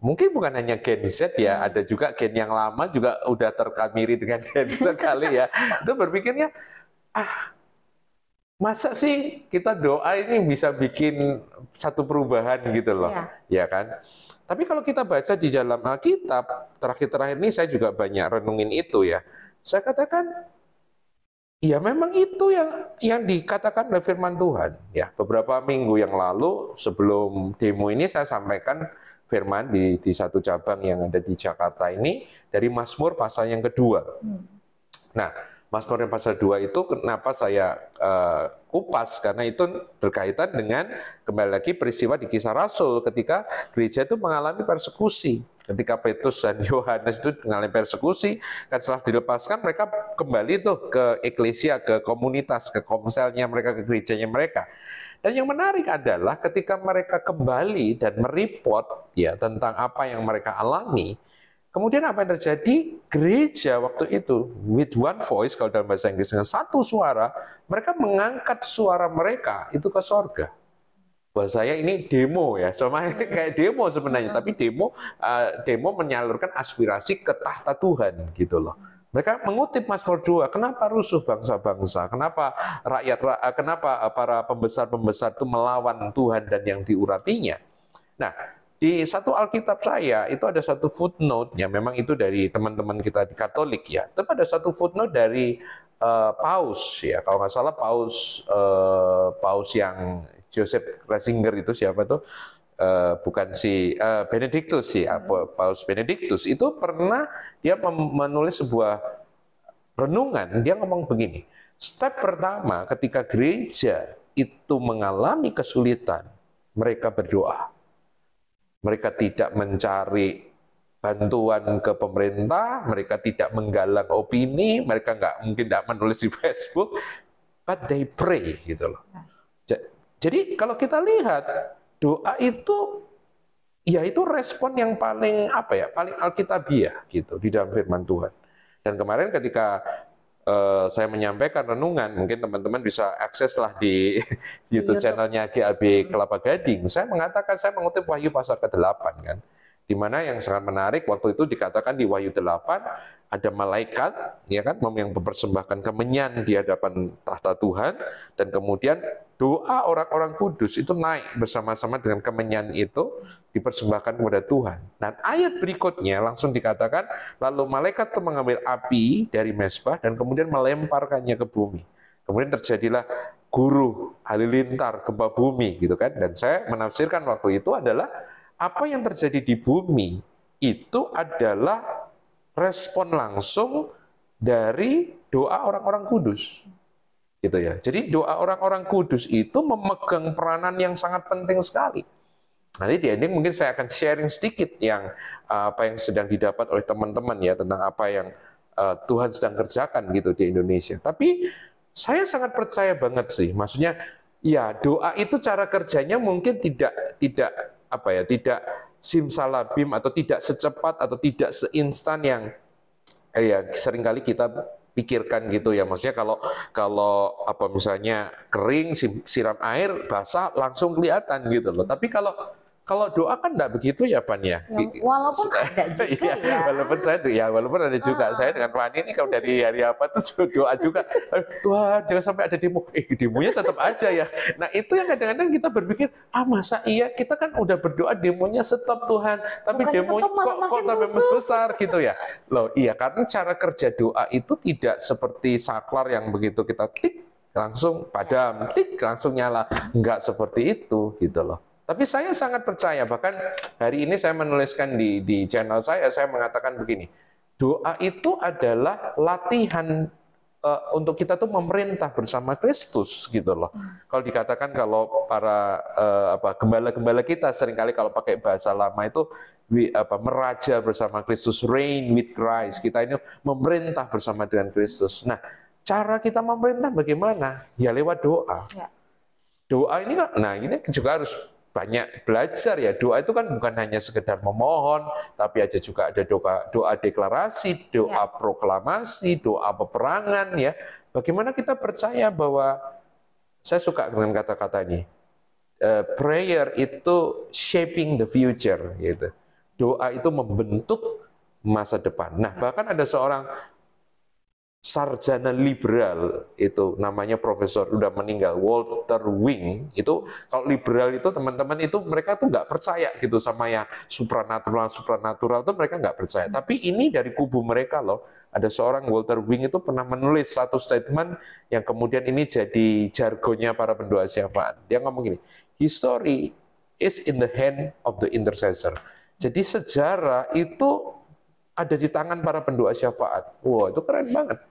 mungkin bukan hanya Gen Z ya, ada juga gen yang lama juga udah terkamiri dengan Gen Z kali ya. Itu berpikirnya, masa sih kita doa ini bisa bikin satu perubahan gitu loh, ya kan? Tapi kalau kita baca di dalam Alkitab, terakhir-terakhir ini saya juga banyak renungin itu ya. Saya katakan, ya memang itu yang dikatakan oleh firman Tuhan. Ya, beberapa minggu yang lalu sebelum demo ini saya sampaikan firman di satu cabang yang ada di Jakarta ini dari Mazmur pasal yang kedua. Nah, Mazmur yang pasal 2 itu kenapa saya kupas, karena itu berkaitan dengan kembali lagi peristiwa di Kisah Rasul ketika gereja itu mengalami persekusi. Ketika Petrus dan Yohanes itu mengalami persekusi, kan setelah dilepaskan mereka kembali tuh ke eklesia, ke komunitas, ke komselnya mereka, ke gerejanya mereka. Dan yang menarik adalah ketika mereka kembali dan mereport ya tentang apa yang mereka alami, kemudian apa yang terjadi? Gereja waktu itu, with one voice, kalau dalam bahasa Inggris, dengan satu suara, mereka mengangkat suara mereka itu ke sorga. Buat saya ini demo ya, sama kayak demo sebenarnya, tapi demo menyalurkan aspirasi ke tahta Tuhan gitu loh. Mereka mengutip Mazmur 2, kenapa rusuh bangsa-bangsa, kenapa kenapa para pembesar-pembesar itu melawan Tuhan dan yang diurapinya. Nah, di satu Alkitab saya itu ada satu footnote, ya memang itu dari teman-teman kita di Katolik ya. Tapi ada satu footnote dari Paus ya, kalau nggak salah Paus yang Joseph Ratzinger itu siapa tuh? Bukan si Benedictus ya, Paus Benedictus itu pernah dia menulis sebuah renungan. Dia ngomong begini, step pertama ketika gereja itu mengalami kesulitan, mereka berdoa. Mereka tidak mencari bantuan ke pemerintah, mereka tidak menggalang opini, mereka mungkin tidak menulis di Facebook, but they pray gitu loh. Jadi kalau kita lihat doa itu, ya itu respon yang paling paling alkitabiah gitu di dalam firman Tuhan. Dan kemarin ketika saya menyampaikan renungan, mungkin teman-teman bisa akses lah di YouTube channelnya GAB Kelapa Gading. Saya mengatakan, saya mengutip Wahyu pasal ke-8 kan, di mana yang sangat menarik waktu itu dikatakan di Wahyu 8 ada malaikat ya kan yang mempersembahkan kemenyan di hadapan tahta Tuhan, dan kemudian doa orang-orang kudus itu naik bersama-sama dengan kemenyan itu dipersembahkan kepada Tuhan. Dan ayat berikutnya langsung dikatakan, lalu malaikat itu mengambil api dari mezbah dan kemudian melemparkannya ke bumi. Kemudian terjadilah guru halilintar gempa bumi gitu kan. Dan saya menafsirkan waktu itu adalah apa yang terjadi di bumi itu adalah respon langsung dari doa orang-orang kudus. Gitu ya. Jadi doa orang-orang kudus itu memegang peranan yang sangat penting sekali. Nanti di ending mungkin saya akan sharing sedikit yang apa yang sedang didapat oleh teman-teman ya tentang apa yang Tuhan sedang kerjakan gitu di Indonesia. Tapi saya sangat percaya banget sih. Maksudnya ya doa itu cara kerjanya mungkin tidak simsalabim atau tidak secepat atau tidak seinstan yang ya seringkali kita pikirkan gitu ya. Maksudnya kalau misalnya kering siram air basah langsung kelihatan gitu loh. Tapi kalau doa kan enggak begitu ya Pan ya. Walaupun ada juga ya. Walaupun ada juga. Saya dengan Pan ini kalau dari hari apa tuh doa juga. Tuhan jangan sampai ada demo. Demonya tetap aja ya. Nah itu yang kadang-kadang kita berpikir, masa iya kita kan udah berdoa demonya stop Tuhan. Tapi demonya kok tambah besar gitu ya. Loh iya, karena cara kerja doa itu tidak seperti saklar yang begitu kita tik langsung padam, tik langsung nyala. Enggak seperti itu gitu loh. Tapi saya sangat percaya, bahkan hari ini saya menuliskan di channel saya mengatakan begini, doa itu adalah latihan untuk kita tuh memerintah bersama Kristus gitu loh. Kalau dikatakan kalau para gembala-gembala kita seringkali kalau pakai bahasa lama itu meraja bersama Kristus, reign with Christ. Kita ini memerintah bersama dengan Kristus. Nah, cara kita memerintah bagaimana? Ya lewat doa. Doa ini kan, nah ini juga harus banyak belajar ya. Doa itu kan bukan hanya sekedar memohon, tapi juga ada doa deklarasi, doa proklamasi, doa peperangan ya. Bagaimana kita percaya bahwa, saya suka dengan kata-kata ini, prayer itu shaping the future gitu. Doa itu membentuk masa depan. Nah, bahkan ada seorang sarjana liberal itu namanya profesor udah meninggal, Walter Wing. Itu kalau liberal itu teman-teman itu mereka tuh nggak percaya gitu sama yang supranatural tuh mereka nggak percaya. Tapi ini dari kubu mereka loh. Ada seorang Walter Wing itu pernah menulis satu statement yang kemudian ini jadi jargonnya para pendoa syafaat. Dia ngomong gini, history is in the hand of the intercessor. Jadi sejarah itu ada di tangan para pendoa syafaat. Wow, itu keren banget.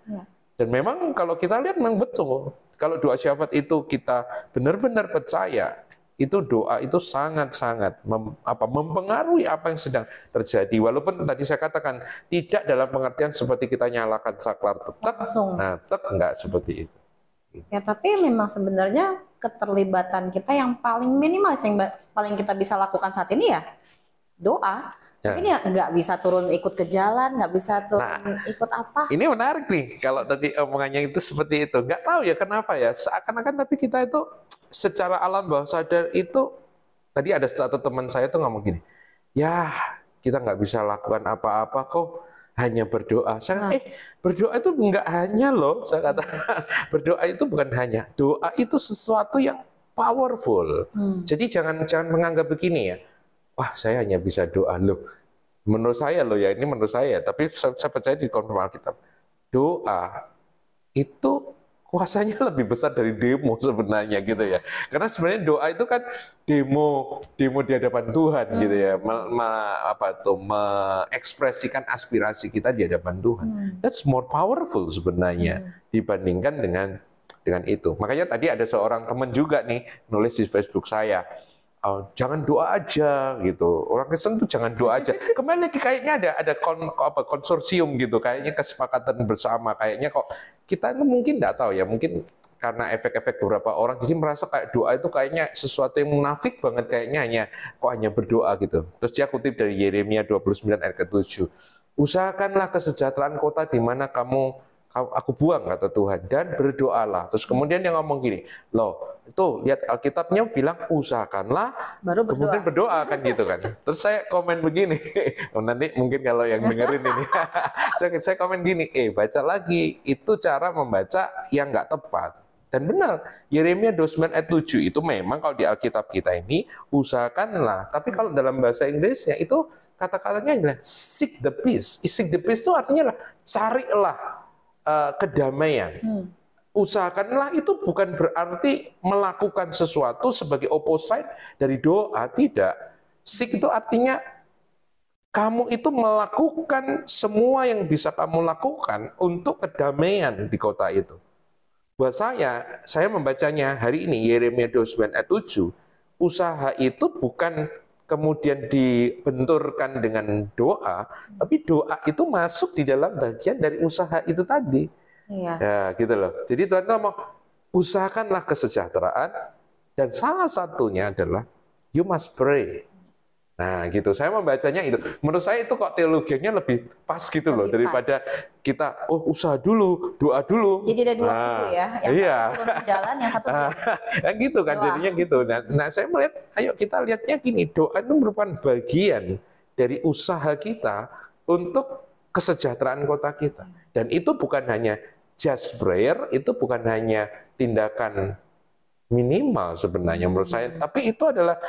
Dan memang kalau kita lihat memang betul. Kalau doa syafaat itu kita benar-benar percaya, itu doa itu sangat-sangat mempengaruhi apa yang sedang terjadi. Walaupun tadi saya katakan tidak dalam pengertian seperti kita nyalakan saklar tek, Langsung. nah tek enggak seperti itu. Ya, tapi memang sebenarnya keterlibatan kita yang paling minimal, yang paling kita bisa lakukan saat ini ya doa. Ya. Mungkin ya nggak bisa turun ikut ke jalan, nggak bisa turun ikut apa. Ini menarik nih kalau tadi omongannya itu seperti itu. Nggak tahu ya kenapa ya. Seakan-akan tapi kita itu secara alam bawah sadar itu, tadi ada satu teman saya tuh ngomong gini, ya kita nggak bisa lakukan apa-apa kok, hanya berdoa. Saya berdoa itu nggak hanya loh, saya katakan berdoa itu bukan hanya. Doa itu sesuatu yang powerful. Jadi jangan menganggap begini ya. Wah, saya hanya bisa doa loh. Menurut saya loh ya, ini menurut saya, tapi saya percaya di konfirmasi Alkitab. Doa itu kuasanya lebih besar dari demo sebenarnya gitu ya. Karena sebenarnya doa itu kan demo di hadapan Tuhan gitu ya. Mengekspresikan aspirasi kita di hadapan Tuhan. That's more powerful sebenarnya dibandingkan dengan itu. Makanya tadi ada seorang teman juga nih nulis di Facebook saya. Jangan doa aja gitu. Orang Kristen tuh jangan doa aja. Kembali lagi kayaknya ada konsorsium gitu, kayaknya kesepakatan bersama. Kayaknya kok kita itu mungkin nggak tahu ya, mungkin karena efek-efek beberapa orang jadi merasa kayak doa itu kayaknya sesuatu yang munafik banget, kayaknya hanya berdoa gitu. Terus dia kutip dari Yeremia 29 ayat ke-7. Usahakanlah kesejahteraan kota di mana aku buang, kata Tuhan, dan berdoalah. Terus kemudian dia ngomong gini, loh, itu lihat Alkitabnya bilang usahakanlah, Baru berdoa. kemudian berdoa kan gitu kan. Terus saya komen begini, nanti mungkin kalau yang dengerin ini, saya komen gini, baca lagi, itu cara membaca yang nggak tepat. Dan benar, Yeremia 29 ayat 7 itu memang kalau di Alkitab kita ini usahakanlah. Tapi kalau dalam bahasa Inggrisnya itu kata-katanya adalah seek the peace. Seek the peace itu artinya adalah carilah kedamaian. Usahakanlah itu bukan berarti melakukan sesuatu sebagai opposite dari doa, tidak. Seek itu artinya kamu itu melakukan semua yang bisa kamu lakukan untuk kedamaian di kota itu. Buat saya membacanya hari ini Yeremia 29 ayat 7, usaha itu bukan kemudian dibenturkan dengan doa, tapi doa itu masuk di dalam bagian dari usaha itu tadi. Iya. Ya, gitu loh. Jadi Tuhan ngomong, usahakanlah kesejahteraan, dan salah satunya adalah you must pray. Nah, gitu. Saya membacanya itu. Menurut saya itu kok teologinya lebih pas gitu loh, daripada kita usaha dulu, doa dulu. Jadi ada dua gitu ya, yang satu turun ke jalan, yang satu diam. Ya gitu kan, jadinya gitu. Nah, saya melihat, ayo kita lihatnya gini, doa itu merupakan bagian dari usaha kita untuk kesejahteraan kota kita. Dan itu bukan hanya just prayer, itu bukan hanya tindakan minimal sebenarnya menurut saya, tapi itu adalah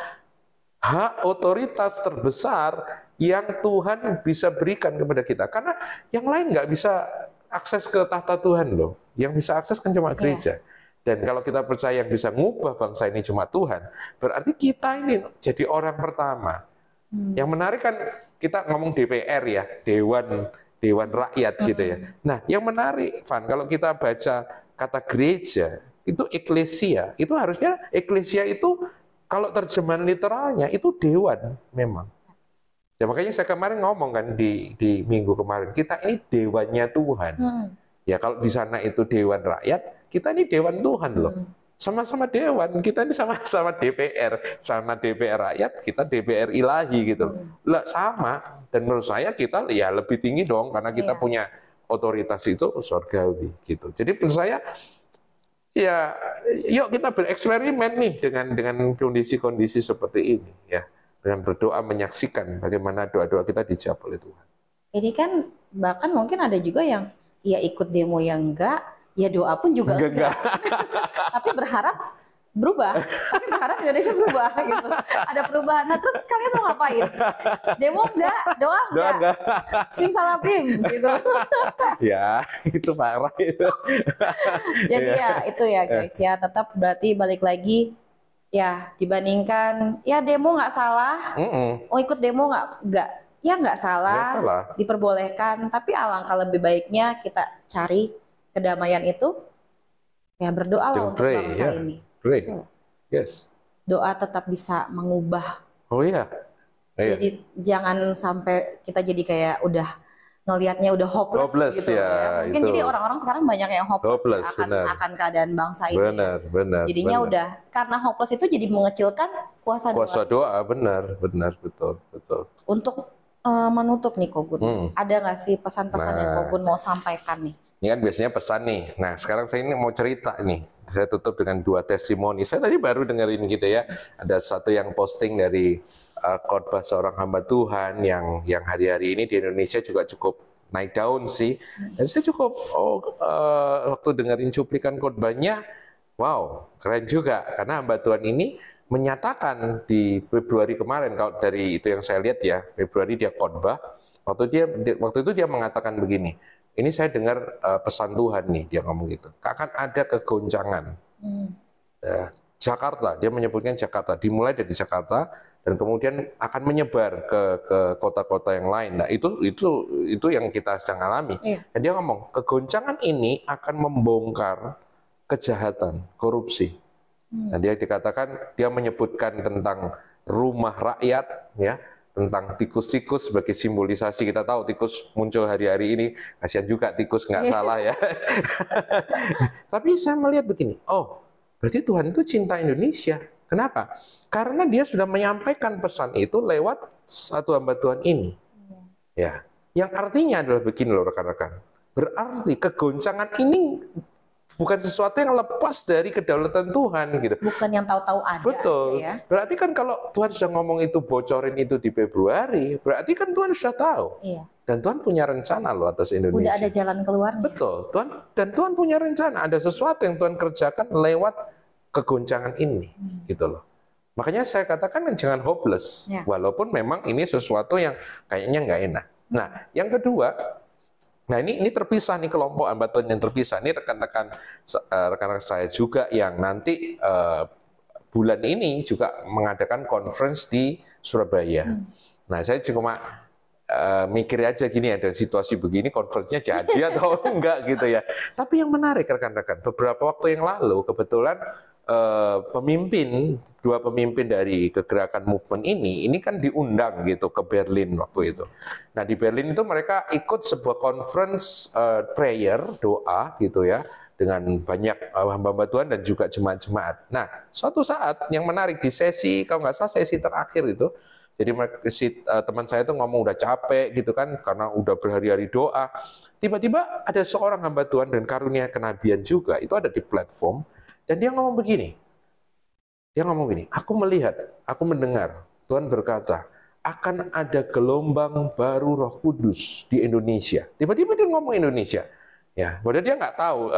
hak otoritas terbesar yang Tuhan bisa berikan kepada kita. Karena yang lain nggak bisa akses ke tahta Tuhan loh. Yang bisa akses kan cuma gereja. Dan kalau kita percaya yang bisa ngubah bangsa ini cuma Tuhan, berarti kita ini jadi orang pertama. Yang menarik kan kita ngomong DPR ya, Dewan Rakyat gitu ya. Nah, yang menarik, Van, kalau kita baca kata gereja, itu eklesia. Itu harusnya eklesia itu kalau terjemahan literalnya itu dewan memang. Ya, makanya saya kemarin ngomong kan di minggu kemarin, kita ini dewannya Tuhan. Ya kalau di sana itu dewan rakyat, kita ini dewan Tuhan loh. Sama-sama dewan, kita ini sama-sama DPR, sama DPR rakyat, kita DPR ilahi gitu. Lah sama, dan menurut saya kita ya lebih tinggi dong karena kita punya otoritas itu surgawi gitu. Jadi menurut saya ya, yuk kita bereksperimen nih dengan kondisi-kondisi seperti ini ya, dengan berdoa menyaksikan bagaimana doa-doa kita dijawab oleh Tuhan. Ini kan bahkan mungkin ada juga yang ya ikut demo yang enggak, ya doa pun juga enggak. Tapi berharap berubah, tapi berharap Indonesia berubah gitu. Ada perubahan. Nah terus kalian mau ngapain? Demo enggak, doa enggak, simsalabim gitu. Ya itu parah itu. Jadi ya itu ya guys ya, tetap berarti balik lagi ya, dibandingkan ya demo nggak salah, ikut demo nggak salah, diperbolehkan, tapi alangkah lebih baiknya kita cari kedamaian itu, ya berdoalah untuk Pray, bangsa ya. ini. Pray. Betul. Yes. Doa tetap bisa mengubah. Oh iya. Iya. Jadi jangan sampai kita jadi kayak udah ngelihatnya udah hopeless, Hopeless, gitu ya, ya. Mungkin itu. jadi orang-orang sekarang banyak yang hopeless, Hopeless, ya, benar. akan keadaan bangsa ini. Benar, Ya. benar. Jadinya benar. udah karena hopeless itu jadi mengecilkan kuasa Kuasa doa. doa, benar, benar, betul, betul. Untuk menutup nih Kogun, ada nggak sih pesan-pesan yang Nah. Kogun mau sampaikan nih? Ini kan biasanya pesan nih. Nah, sekarang saya ini mau cerita nih. Saya tutup dengan 2 testimoni. Saya tadi baru dengerin gitu ya. Ada satu yang posting dari khotbah seorang hamba Tuhan yang hari-hari ini di Indonesia juga cukup naik daun sih. Dan saya cukup waktu dengerin cuplikan khotbahnya, wow, keren juga. Karena hamba Tuhan ini menyatakan di Februari kemarin, kalau dari itu yang saya lihat ya, Februari dia khotbah. Waktu itu dia mengatakan begini. Ini saya dengar pesan Tuhan nih, dia ngomong gitu. Akan ada kegoncangan. Jakarta, dia menyebutkan Jakarta, dimulai dari Jakarta dan kemudian akan menyebar ke kota-kota yang lain. Nah, itu yang kita sedang alami. Iya. Dan dia ngomong, kegoncangan ini akan membongkar kejahatan, korupsi. Dan dia dikatakan, dia menyebutkan tentang rumah rakyat, ya, tentang tikus-tikus sebagai simbolisasi. Kita tahu tikus muncul hari-hari ini, kasihan juga tikus, nggak salah ya. Tapi saya melihat begini, oh berarti Tuhan itu cinta Indonesia. Kenapa? Karena dia sudah menyampaikan pesan itu lewat satu hamba Tuhan ini. Ya, yang artinya adalah begini loh rekan-rekan. Berarti kegoncangan ini bukan sesuatu yang lepas dari kedaulatan Tuhan gitu. Bukan yang tahu-tahu ada Betul. aja ya. Berarti kan kalau Tuhan sudah ngomong itu, bocorin itu di Februari, berarti kan Tuhan sudah tahu. Iya. Dan Tuhan punya rencana loh atas Indonesia. Udah ada jalan keluarnya. Betul. Tuhan punya rencana. Ada sesuatu yang Tuhan kerjakan lewat kegoncangan ini, gitu loh. Makanya saya katakan jangan hopeless, Ya. walaupun memang ini sesuatu yang kayaknya nggak enak. Nah, yang kedua, nah ini terpisah nih, kelompok hamba Tuhan yang terpisah. Ini rekan-rekan saya juga yang nanti bulan ini juga mengadakan conference di Surabaya. Nah, saya cuma mikir aja gini, ada situasi begini, conference-nya jadi atau enggak gitu ya. Tapi yang menarik rekan-rekan, beberapa waktu yang lalu kebetulan dua pemimpin dari kegerakan movement ini kan diundang gitu ke Berlin waktu itu. Nah, di Berlin itu mereka ikut sebuah conference prayer, doa gitu ya, dengan banyak hamba-hamba Tuhan dan juga jemaat-jemaat. Nah, suatu saat yang menarik di sesi, kalau nggak salah sesi terakhir itu, jadi teman saya itu ngomong udah capek gitu kan, karena udah berhari-hari doa. Tiba-tiba ada seorang hamba Tuhan dan karunia kenabian juga, itu ada di platform, dan dia ngomong begini. Dia ngomong begini, aku melihat, aku mendengar, Tuhan berkata, akan ada gelombang baru Roh Kudus di Indonesia. Tiba-tiba dia ngomong Indonesia. Ya, padahal dia nggak tahu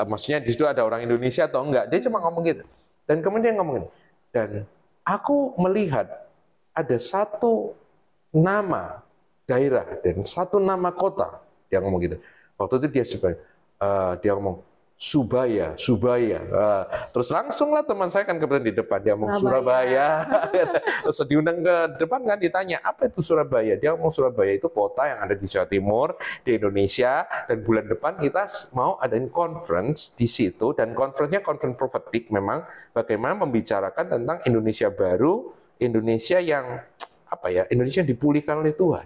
maksudnya di situ ada orang Indonesia atau enggak. Dia cuma ngomong gitu. Dan kemudian dia ngomong gini, dan aku melihat ada satu nama daerah dan satu nama kota. Dia ngomong gitu. Waktu itu dia ngomong Subaya. Terus langsung lah teman saya kan kebetulan di depan, dia ngomong Surabaya. Terus diundang ke depan kan, ditanya apa itu Surabaya. Dia ngomong Surabaya itu kota yang ada di Jawa Timur di Indonesia, dan bulan depan kita mau adain conference di situ, dan conference-nya conference prophetik, memang bagaimana membicarakan tentang Indonesia baru, Indonesia yang Indonesia yang dipulihkan oleh Tuhan.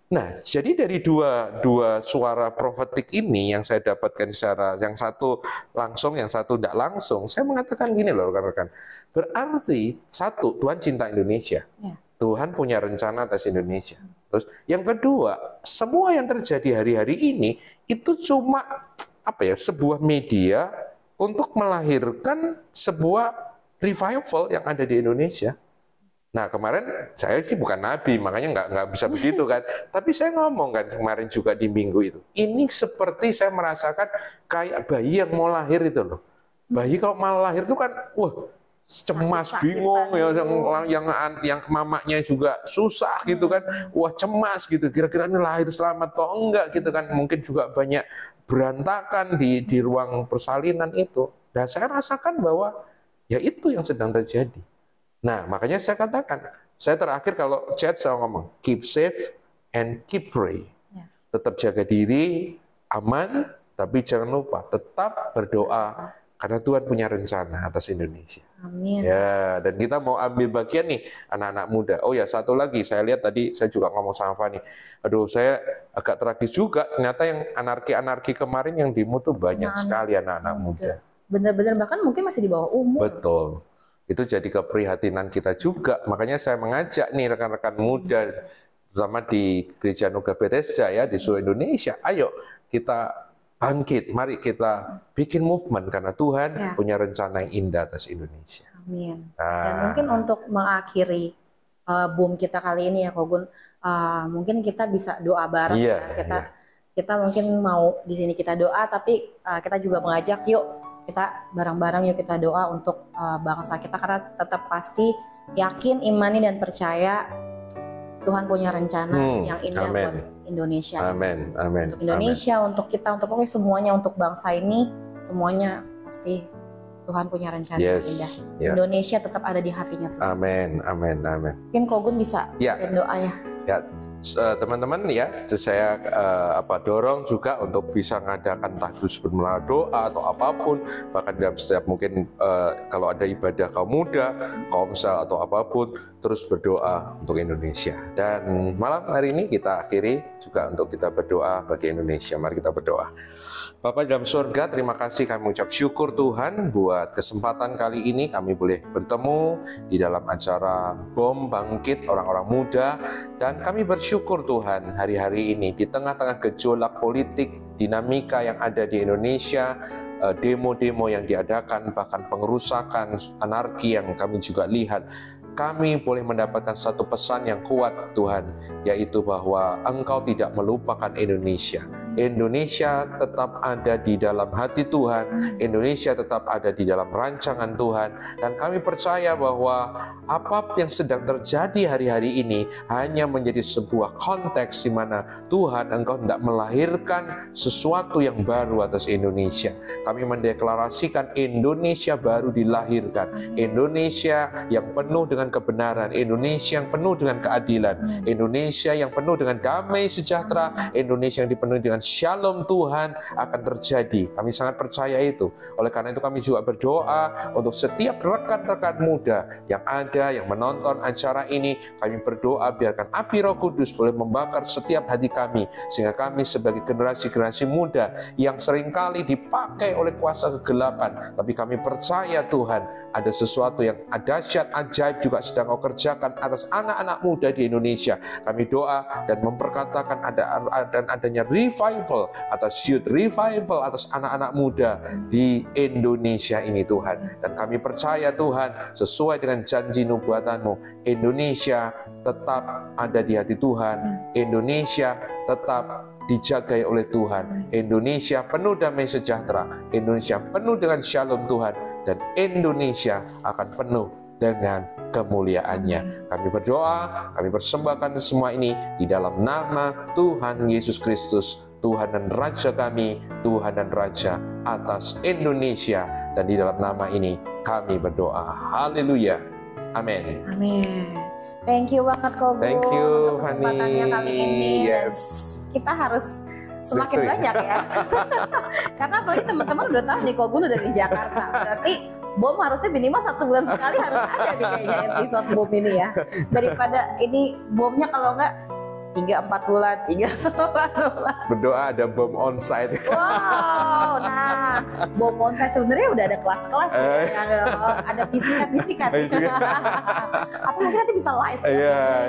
Nah, jadi dari dua suara profetik ini yang saya dapatkan secara, yang satu langsung, yang satu tidak langsung, saya mengatakan gini loh rekan-rekan. Berarti satu, Tuhan cinta Indonesia. Ya. Tuhan punya rencana atas Indonesia. Terus yang kedua, semua yang terjadi hari-hari ini itu cuma sebuah media untuk melahirkan sebuah revival yang ada di Indonesia. Nah, kemarin saya sih bukan nabi, makanya nggak bisa begitu kan. Tapi saya ngomong kan kemarin juga di minggu itu. Ini seperti saya merasakan kayak bayi yang mau lahir itu loh. Bayi kalau mau lahir itu kan, wah cemas, bingung ya, yang mamanya juga susah gitu kan. Wah cemas gitu. Kira-kira ini lahir selamat atau enggak gitu kan. Mungkin juga banyak berantakan di ruang persalinan itu. Dan saya rasakan bahwa ya itu yang sedang terjadi. Nah, makanya saya katakan, saya terakhir kalau chat saya ngomong, keep safe and keep pray. Ya. Tetap jaga diri, aman, tapi jangan lupa tetap berdoa karena Tuhan punya rencana atas Indonesia. Amin. Ya, dan kita mau ambil bagian nih anak-anak muda. Oh ya, satu lagi saya lihat tadi saya juga ngomong sama Fani. Aduh, saya agak tragis juga. Ternyata yang anarki-anarki kemarin yang demo tuh banyak sekali anak-anak muda. Bener-bener bahkan mungkin masih di bawah umur. Betul. Itu jadi keprihatinan kita juga. Makanya saya mengajak nih rekan-rekan muda, terutama di Gereja Anugerah Bethesda ya di seluruh Indonesia. Ayo kita bangkit, mari kita bikin movement karena Tuhan punya rencana yang indah atas Indonesia. Amin. Dan mungkin untuk mengakhiri boom kita kali ini ya Kogun, mungkin kita bisa doa bareng ya. Kita mungkin mau di sini kita doa, tapi kita juga mengajak yuk kita bareng-bareng yuk kita doa untuk bangsa kita, karena tetap pasti yakin, imani dan percaya Tuhan punya rencana yang indah buat Indonesia. Amin. Amin. Untuk Indonesia, untuk kita, untuk pokoknya semuanya, untuk bangsa ini, semuanya pasti Tuhan punya rencana yang indah. Indonesia tetap ada di hatinya Tuhan. Amin. Amin. Amin. Mungkin Kogun bisa berdoa ya. Ya, teman-teman ya, saya dorong juga untuk bisa mengadakan tahdus bermelalui doa atau apapun, bahkan dalam setiap mungkin kalau ada ibadah kaum muda, komsel atau apapun, terus berdoa untuk Indonesia. Dan malam hari ini kita akhiri juga untuk kita berdoa bagi Indonesia. Mari kita berdoa. Bapa dalam surga, terima kasih, kami mengucap syukur Tuhan buat kesempatan kali ini kami boleh bertemu di dalam acara BOM Bangkit Orang-Orang Muda, dan kami bersyukur Tuhan hari-hari ini di tengah-tengah gejolak politik, dinamika yang ada di Indonesia, demo-demo yang diadakan, bahkan pengerusakan, anarki yang kami juga lihat, kami boleh mendapatkan satu pesan yang kuat Tuhan, yaitu bahwa Engkau tidak melupakan Indonesia. Indonesia tetap ada di dalam hati Tuhan, Indonesia tetap ada di dalam rancangan Tuhan, dan kami percaya bahwa apa yang sedang terjadi hari-hari ini hanya menjadi sebuah konteks di mana Tuhan Engkau hendak melahirkan sesuatu yang baru atas Indonesia. Kami mendeklarasikan Indonesia baru dilahirkan, Indonesia yang penuh dengan kebenaran, Indonesia yang penuh dengan keadilan, Indonesia yang penuh dengan damai sejahtera, Indonesia yang dipenuhi dengan shalom Tuhan akan terjadi. Kami sangat percaya itu. Oleh karena itu kami juga berdoa untuk setiap rekan-rekan muda yang ada, yang menonton acara ini. Kami berdoa biarkan api Roh Kudus boleh membakar setiap hati kami, sehingga kami sebagai generasi-generasi muda yang seringkali dipakai oleh kuasa kegelapan, tapi kami percaya Tuhan ada sesuatu yang dahsyat, ajaib juga sedang Kau kerjakan atas anak-anak muda di Indonesia. Kami doa dan memperkatakan adanya revival atas youth, revival atas anak-anak muda di Indonesia ini Tuhan. Dan kami percaya Tuhan, sesuai dengan janji nubuatan-Mu, Indonesia tetap ada di hati Tuhan, Indonesia tetap dijagai oleh Tuhan, Indonesia penuh damai sejahtera, Indonesia penuh dengan shalom Tuhan, dan Indonesia akan penuh dengan kemuliaannya. Kami berdoa, kami persembahkan semua ini di dalam nama Tuhan Yesus Kristus, Tuhan dan Raja kami, Tuhan dan Raja atas Indonesia, dan di dalam nama ini kami berdoa. Haleluya. Amin. Amin. Thank you banget Kogun. Thank you, untuk kesempatannya kali ini. Yes. Dan kita harus semakin banyak ya. Karena apalagi teman-teman udah tahu nih Kogun udah di Jakarta. Berarti BOM harusnya minimal 1 bulan sekali harus ada nih kayaknya episode BOM ini ya. Daripada ini BOM-nya kalau enggak 3-4 bulan, 3-4 bulan. Berdoa ada BOM onsite. Wow, nah BOM onsite sebenarnya udah ada kelas-kelas ya. Ada bisikan-bisikan. Atau mungkin nanti bisa live ya.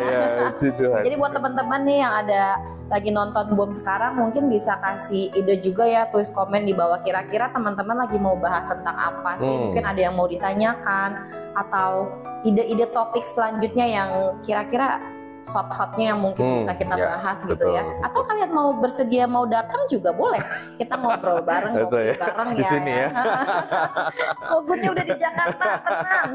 Iya, Tuhan. Jadi buat teman-teman nih yang ada lagi nonton BOM sekarang, mungkin bisa kasih ide juga ya, tulis komen di bawah, kira-kira teman-teman lagi mau bahas tentang apa sih, mungkin ada yang mau ditanyakan atau ide-ide topik selanjutnya yang kira-kira hot-hotnya yang mungkin bisa kita bahas gitu ya. Atau kalian mau bersedia mau datang juga boleh, kita ngobrol bareng, ngopi bareng di sini ya. Kogunnya udah di Jakarta, tenang.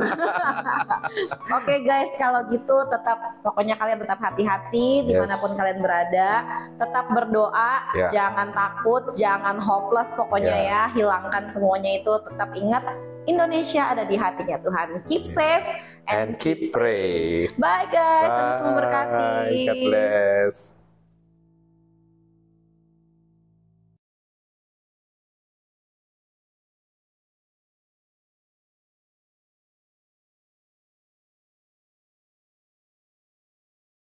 Oke guys, kalau gitu tetap, pokoknya kalian tetap hati-hati dimanapun kalian berada, tetap berdoa, jangan takut, jangan hopeless pokoknya ya, hilangkan semuanya itu, tetap ingat Indonesia ada di hatinya Tuhan. Keep safe and keep pray. Bye guys, Tuhan memberkati. God bless.